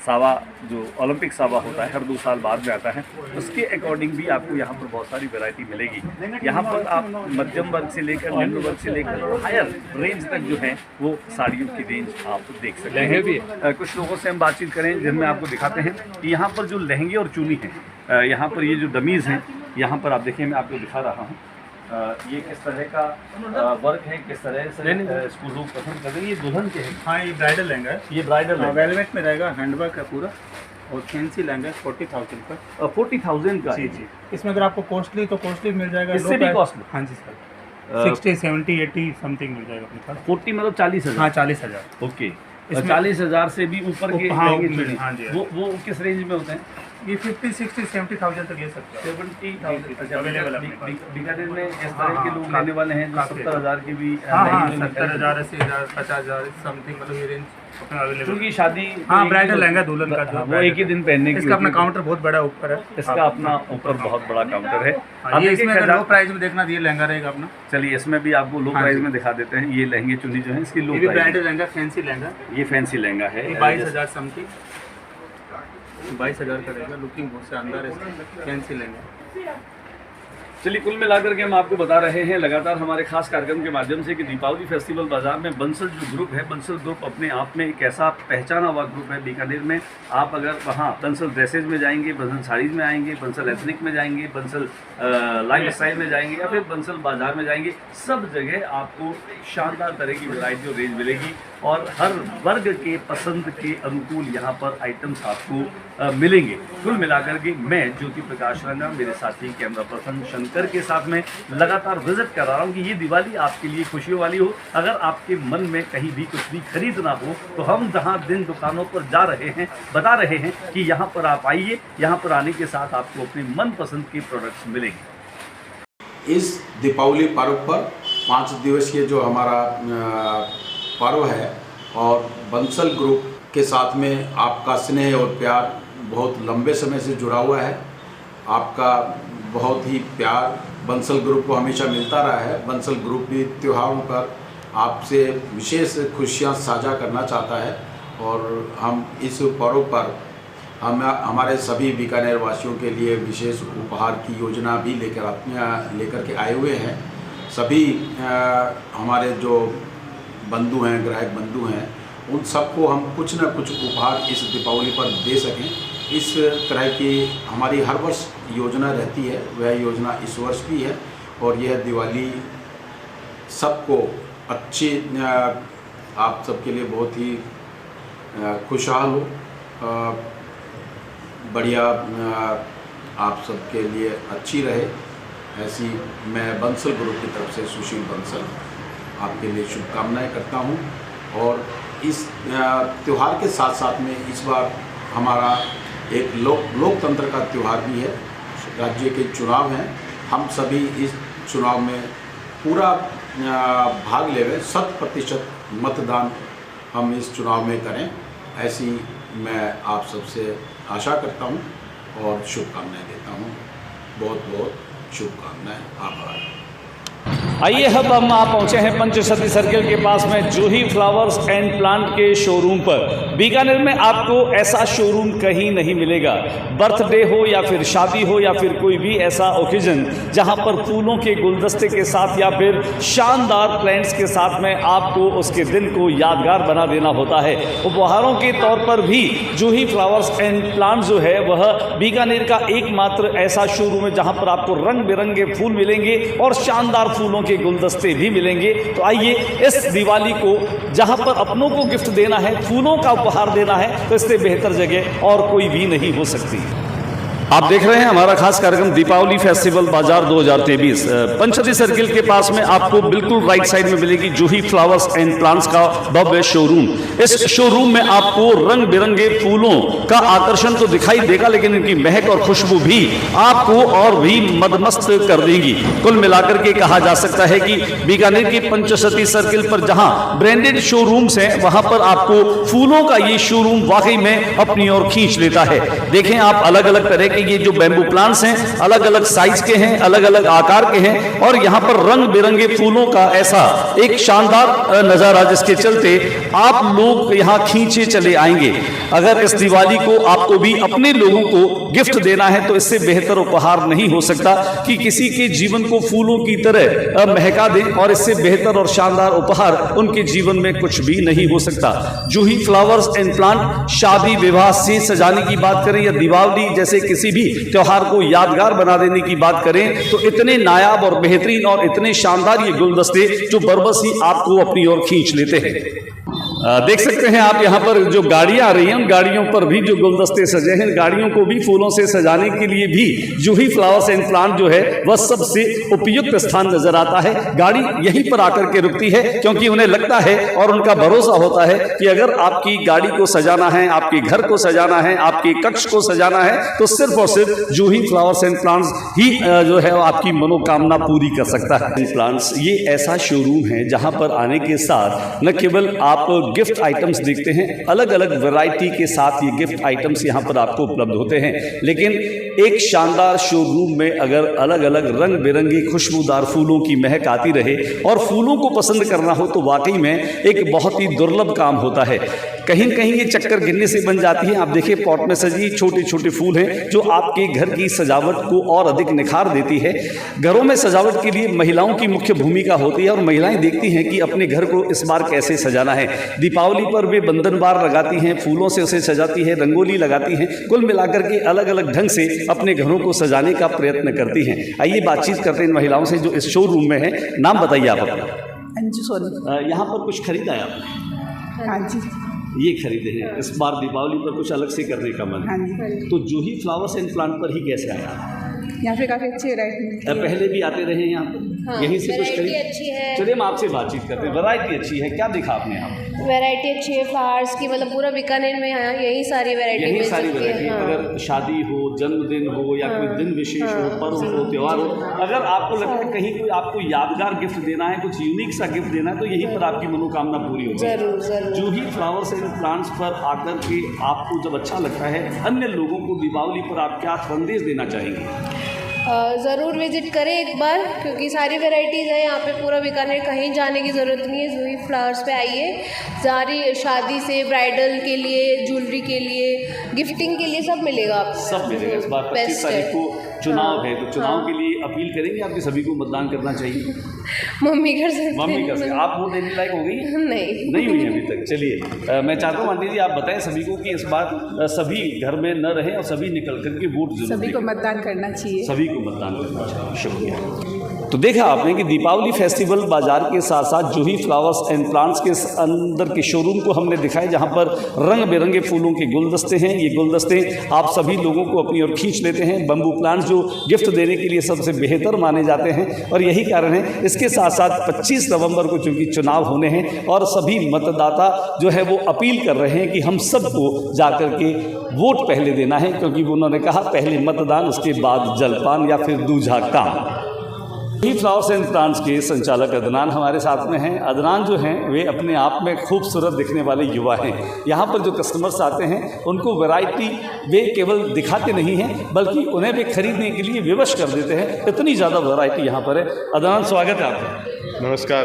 सावा जो ओलंपिक सावा होता है हर 2 साल बाद में आता है, उसके अकॉर्डिंग भी आपको यहाँ पर बहुत सारी वैरायटी मिलेगी। यहाँ पर आप मध्यम वर्ग से लेकर निम्न वर्ग से लेकर हायर रेंज तक जो है वो साड़ियों की रेंज आप देख सकते हैं। कुछ लोगों से हम बातचीत करें जिनमें आपको दिखाते हैं कि यहाँ पर जो लहंगे और चुन्नी है, यहाँ पर ये जो डमीज़ हैं, यहाँ पर आप देखिए, मैं आपको दिखा रहा हूँ ये किस तरह का वर्क है, किस तरह से इसको लोग पसंद कर रहे हैं। ये दुल्हन के हैं? हाँ, ये ब्राइडल लहंगा है। ये ब्राइडल है, वेलवेट में रहेगा, हैंडवर्क है पूरा, और फैंसी लहंगा 40,000 का। 40,000 का? जी जी। इसमें अगर आपको कॉस्टली तो कॉस्टली मिल जाएगा। इससे भी कॉस्टली? हाँ जी सर, 60, 70, 80 समथिंग मिल जाएगा अपने पास। 40 मतलब 40,000? हाँ, 40,000। ओके। 40,000 से भी ऊपर के लहंगे? हाँ जी। वो किस रेंज में होते हैं? ये 50, 60, 70,000 तक ले सकते हैं। 70,000 अवेलेबल है। बीकानेर में इस तरह के लोग लेने वाले हैं जो 70,000 के भी? हाँ, 70,000, 80,000, 50,000 समथिंग, मतलब ये रेंज अवेलेबल। क्योंकि शादी, हाँ, ब्राइडल लहंगा दुल्हन का जो वो एक ही दिन पहनने की। इसका अपना काउंटर बहुत बड़ा ऊपर है। इसका अपना ऊपर बहुत बड़ा काउंटर है। ये इसमें अगर लो प्राइस में देखना तो ये लहंगा रहेगा अपना। चलिए, इसमें भी आपको लो प्राइस में दिखा देते हैं। ये लहंगे चुन्नी जो है इसकी लो price. Bridal lehenga, fancy lehenga. ये फैंसी लहंगा है, 22,000 समथिंग, 22,000 का रहेगा। लुकिंग बहुत शानदार है, फैंसी लहंगा। चलिए, कुल मिलाकर के हम आपको बता रहे हैं लगातार हमारे खास कार्यक्रम के माध्यम से कि दीपावली फेस्टिवल बाजार में बंसल जो ग्रुप है, बंसल ग्रुप अपने आप में एक ऐसा पहचाना हुआ ग्रुप है बीकानेर में। आप अगर वहाँ बंसल ड्रेसेज में जाएंगे, बंसल साड़ीज़ में आएंगे, बंसल एथनिक में जाएंगे, बंसल लाइफ स्टाइल में जाएंगे, या फिर बंसल बाजार में जाएंगे, सब जगह आपको शानदार तरह की वैरायटी और रेंज मिलेगी और हर वर्ग के पसंद के अनुकूल यहाँ पर आइटम्स आपको मिलेंगे। कुल मिलाकर के मैं ज्योति प्रकाश रंगा, मेरे साथी कैमरा पर्सन शंकर के साथ में लगातार विजिट कर रहा हूँ कि ये दिवाली आपके लिए खुशियों वाली हो। अगर आपके मन में कहीं भी कुछ भी खरीदना हो तो हम जहाँ दिन दुकानों पर जा रहे हैं बता रहे हैं कि यहाँ पर आप आइए, यहाँ पर आने के साथ आपको अपने मनपसंद के प्रोडक्ट्स मिलेंगे। इस दीपावली पर्व पर 5 दिवसीय जो हमारा पर्व है और बंसल ग्रुप के साथ में आपका स्नेह और प्यार बहुत लंबे समय से जुड़ा हुआ है। आपका बहुत ही प्यार बंसल ग्रुप को हमेशा मिलता रहा है। बंसल ग्रुप भी त्योहारों पर आपसे विशेष खुशियां साझा करना चाहता है और हम इस पर्व पर हमारे सभी बीकानेर वासियों के लिए विशेष उपहार की योजना भी लेकर के आए हुए हैं। सभी हमारे जो बंधु हैं, ग्राहक बंधु हैं, उन सबको हम कुछ न कुछ उपहार इस दीपावली पर दे सकें, इस तरह की हमारी हर वर्ष योजना रहती है। वह योजना इस वर्ष भी है और यह दिवाली सबको अच्छी, आप सबके लिए बहुत ही खुशहाल हो, बढ़िया आप सबके लिए अच्छी रहे, ऐसी मैं बंसल ग्रुप की तरफ से सुशील बंसल आपके लिए शुभकामनाएं करता हूं। और इस त्यौहार के साथ साथ में इस बार हमारा एक लोकतंत्र का त्यौहार भी है। राज्य के चुनाव हैं, हम सभी इस चुनाव में पूरा भाग लेवे, 100% मतदान हम इस चुनाव में करें, ऐसी मैं आप सबसे आशा करता हूं और शुभकामनाएं देता हूं। बहुत बहुत शुभकामनाएं, आभार। आइए अब हम आप पहुंचे हैं पंचसती सर्किल के पास में जूही फ्लावर्स एंड प्लांट के शोरूम पर। बीकानेर में आपको ऐसा शोरूम कहीं नहीं मिलेगा। बर्थडे हो या फिर शादी हो या फिर कोई भी ऐसा ओकेजन जहां पर फूलों के गुलदस्ते के साथ या फिर शानदार प्लांट्स के साथ में आपको उसके दिन को यादगार बना देना होता है। उपहारों के तौर पर भी जूही फ्लावर्स एंड प्लांट जो है वह बीकानेर का एकमात्र ऐसा शोरूम है जहां पर आपको रंग बिरंगे फूल मिलेंगे और शानदार फूलों के गुलदस्ते भी मिलेंगे। तो आइए इस दिवाली को जहां पर अपनों को गिफ्ट देना है, फूलों का उपहार देना है, तो इससे बेहतर जगह और कोई भी नहीं हो सकती। आप देख रहे हैं हमारा खास कार्यक्रम दीपावली फेस्टिवल बाजार 2023। पंचसती सर्किल के पास में आपको बिल्कुल राइट साइड में मिलेगी जूही फ्लावर्स एंड प्लांट्स का भव्य शोरूम। इस शोरूम में आपको रंग बिरंगे फूलों का आकर्षण तो दिखाई देगा, लेकिन इनकी महक और खुशबू भी आपको और भी मदमस्त कर देंगी। कुल मिलाकर के कहा जा सकता है कि बीकानेर की पंचसती सर्किल पर जहां ब्रांडेड शोरूम्स हैं, वहां पर आपको फूलों का ये शोरूम वाकई में अपनी ओर खींच लेता है। देखें आप, अलग अलग तरह ये जो बैम्बू प्लांट्स हैं अलग अलग साइज के हैं, अलग अलग आकार के हैं, और यहाँ पर रंग बिरंगे फूलों का ऐसा एक शानदार नज़ारा जिसके चलते आप लोग यहाँ खींचे चले आएंगे। अगर इस दिवाली को आपको भी अपने लोगों को गिफ्ट देना है तो इससे बेहतर उपहार नहीं हो सकता कि किसी के जीवन को फूलों की तरह महका दें, और इससे बेहतर और शानदार उपहार उनके जीवन में कुछ भी नहीं हो सकता। जूही फ्लावर्स एंड प्लांट शादी विवाह से सजाने की बात करें या दिवाली जैसे किसी भी त्योहार को यादगार बना देने की बात करें तो इतने नायाब और बेहतरीन और इतने शानदार ये गुलदस्ते जो बरबस ही आपको अपनी ओर खींच लेते हैं। देख सकते हैं आप यहाँ पर जो गाड़ियाँ आ रही हैं, उन गाड़ियों पर भी जो गुलदस्ते सजे हैं, गाड़ियों को भी फूलों से सजाने के लिए भी जूही फ्लावर्स एंड प्लांट जो है वह सबसे उपयुक्त स्थान नजर आता है। गाड़ी यहीं पर आकर के रुकती है क्योंकि उन्हें लगता है और उनका भरोसा होता है कि अगर आपकी गाड़ी को सजाना है, आपके घर को सजाना है, आपके कक्ष को सजाना है, तो सिर्फ और सिर्फ जूही फ्लावर्स एंड प्लांट्स ही जो है आपकी मनोकामना पूरी कर सकता है। प्लांट्स ये ऐसा शोरूम है जहाँ पर आने के साथ न केवल आप गिफ्ट आइटम्स देखते हैं, अलग अलग वैरायटी के साथ ये गिफ्ट आइटम्स यहाँ पर आपको उपलब्ध होते हैं, लेकिन एक शानदार शोरूम में अगर अलग अलग रंग बिरंगी खुशबूदार फूलों की महक आती रहे और फूलों को पसंद करना हो तो वाकई में एक बहुत ही दुर्लभ काम होता है। कहीं कहीं ये चक्कर गिनने से बन जाती है। आप देखिए पॉट में सजी छोटे छोटे फूल हैं जो आपके घर की सजावट को और अधिक निखार देती है। घरों में सजावट के लिए महिलाओं की मुख्य भूमिका होती है और महिलाएं देखती हैं कि अपने घर को इस बार कैसे सजाना है। दीपावली पर वे बंधन बार लगाती हैं, फूलों से उसे सजाती है, रंगोली लगाती हैं, कुल मिलाकर के अलग अलग ढंग से अपने घरों को सजाने का प्रयत्न करती हैं। आइए बातचीत करते हैं इन महिलाओं से जो इस शोरूम में है। नाम बताइए आप अपना। अंजू सोनी। यहाँ पर कुछ खरीदा है आपने? हाँ जी। ये खरीदे हैं, इस बार दीपावली पर कुछ अलग से करने का मन है। हाँ जी। तो जूही फ्लावर्स एंड प्लांट पर ही कैसे आया? यहाँ पे काफ़ी अच्छी वैरायटी पहले भी आते रहे यहाँ पर? हाँ, यहीं से कुछ वैरायटी अच्छी है। चलिए हम आपसे बातचीत करते हैं। वैरायटी अच्छी है, क्या देखा आपने यहाँ? वैरायटी अच्छी है फ्लावर्स की, मतलब पूरा बीकानेर में यहाँ यही सारी वैरायटी यही मिल सारी सकती है। वैरायटी। हाँ। अगर शादी हो, जन्मदिन हो या कोई दिन विशेष हो, पर्व हो, त्यौहार हो, अगर आपको लगता है कहीं कोई आपको यादगार गिफ्ट देना है, कुछ यूनिक सा गिफ्ट देना है, तो यहीं पर आपकी मनोकामना पूरी होती है। जरूर जरूर। जूही फ्लावर्स एंड प्लांट्स पर आकर के आपको जब अच्छा लगता है, अन्य लोगों को दीपावली पर आप क्या संदेश देना चाहेंगे? ज़रूर विजिट करें एक बार, क्योंकि सारी वैरायटीज़ हैं यहाँ पे। पूरा बीकानेर कहीं जाने की ज़रूरत नहीं है, जूही फ्लावर्स पे आइए। सारी शादी से ब्राइडल के लिए, ज्वेलरी के लिए, गिफ्टिंग के लिए सब मिलेगा आपको। सब मिलेगा। इस बार 25 तारीख को चुनाव है, तो चुनाव के लिए अपील करेंगे आपके सभी को मतदान करना चाहिए। मम्मी कर सकते हैं। मम्मी कर सकते। आप वोट देने लायक हो गई? नहीं हुई अभी तक। चलिए मैं चाहता हूँ आंटी जी आप बताएं सभी को कि इस बार सभी घर में न रहें और सभी निकल करके वोट जरूर सभी को मतदान करना चाहिए। सभी को मतदान करना चाहिए। शुक्रिया। तो देखा आपने कि दीपावली फेस्टिवल बाजार के साथ साथ जूही फ्लावर्स एंड प्लांट्स के अंदर के शोरूम को हमने दिखाया, जहां पर रंग बिरंगे फूलों के गुलदस्ते हैं। ये गुलदस्ते आप सभी लोगों को अपनी ओर खींच लेते हैं। बम्बू प्लांट्स जो गिफ्ट देने के लिए सबसे बेहतर माने जाते हैं, और यही कारण है। इसके साथ साथ 25 नवंबर को चूँकि चुनाव होने हैं और सभी मतदाता जो है वो अपील कर रहे हैं कि हम सबको जाकर के वोट पहले देना है, क्योंकि उन्होंने कहा पहले मतदान उसके बाद जलपान या फिर दूजा काम। ही फ्लावर्स एंड प्लांट्स के संचालक अदनान हमारे साथ में हैं। अदनान जो हैं वे अपने आप में खूबसूरत दिखने वाले युवा हैं। यहाँ पर जो कस्टमर्स आते हैं उनको वैरायटी वे केवल दिखाते नहीं हैं बल्कि उन्हें भी खरीदने के लिए विवश कर देते हैं। इतनी ज़्यादा वैरायटी यहाँ पर है। अदनान, स्वागत है आपका। नमस्कार।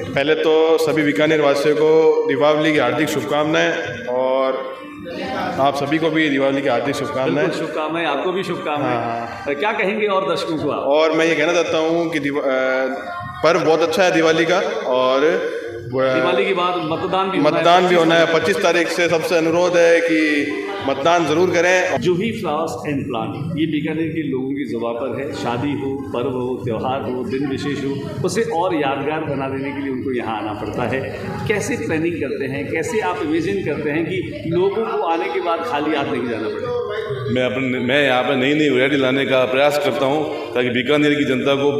पहले तो सभी बीकानेर वासियों को दीपावली की हार्दिक शुभकामनाएं और आप सभी को भी दीपावली की हार्दिक शुभकामनाएं। शुभकामनाएं, आपको भी शुभकामनाएं। क्या कहेंगे और दर्शकों को आप? और मैं ये कहना चाहता हूँ कि पर्व बहुत अच्छा है दिवाली का, और दिवाली के बाद मतदान भी होना है 25 तारीख से। सबसे अनुरोध है कि मतदान ज़रूर करें। जूही फ्लावर्स एंड प्लांट ये बीकानेर के लोगों की जुबान पर है। शादी हो, पर्व हो, त्यौहार हो, दिन विशेष हो, उसे और यादगार बना देने के लिए उनको यहाँ आना पड़ता है। कैसे प्लानिंग करते हैं, कैसे आप इमेजिन करते हैं कि लोगों को आने के बाद खाली हाथ नहीं जाना पड़े? मैं यहाँ पर नई नई वैरायटी लाने का प्रयास करता हूँ ताकि बीकानेर की जनता को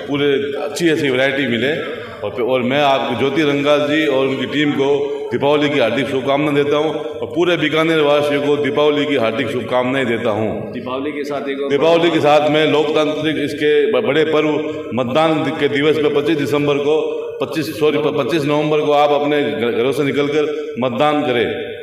पूरे अच्छी ऐसी वैरायटी मिले। और मैं आपको ज्योति रंगाल जी और उनकी टीम को दीपावली की हार्दिक शुभकामनाएं देता हूं और पूरे बीकानेर वासियों को दीपावली की हार्दिक शुभकामनाएं देता हूं। दीपावली के साथ में लोकतांत्रिक इसके बड़े पर्व मतदान के दिवस पर 25 नवंबर को आप अपने घरों से निकलकर मतदान करें।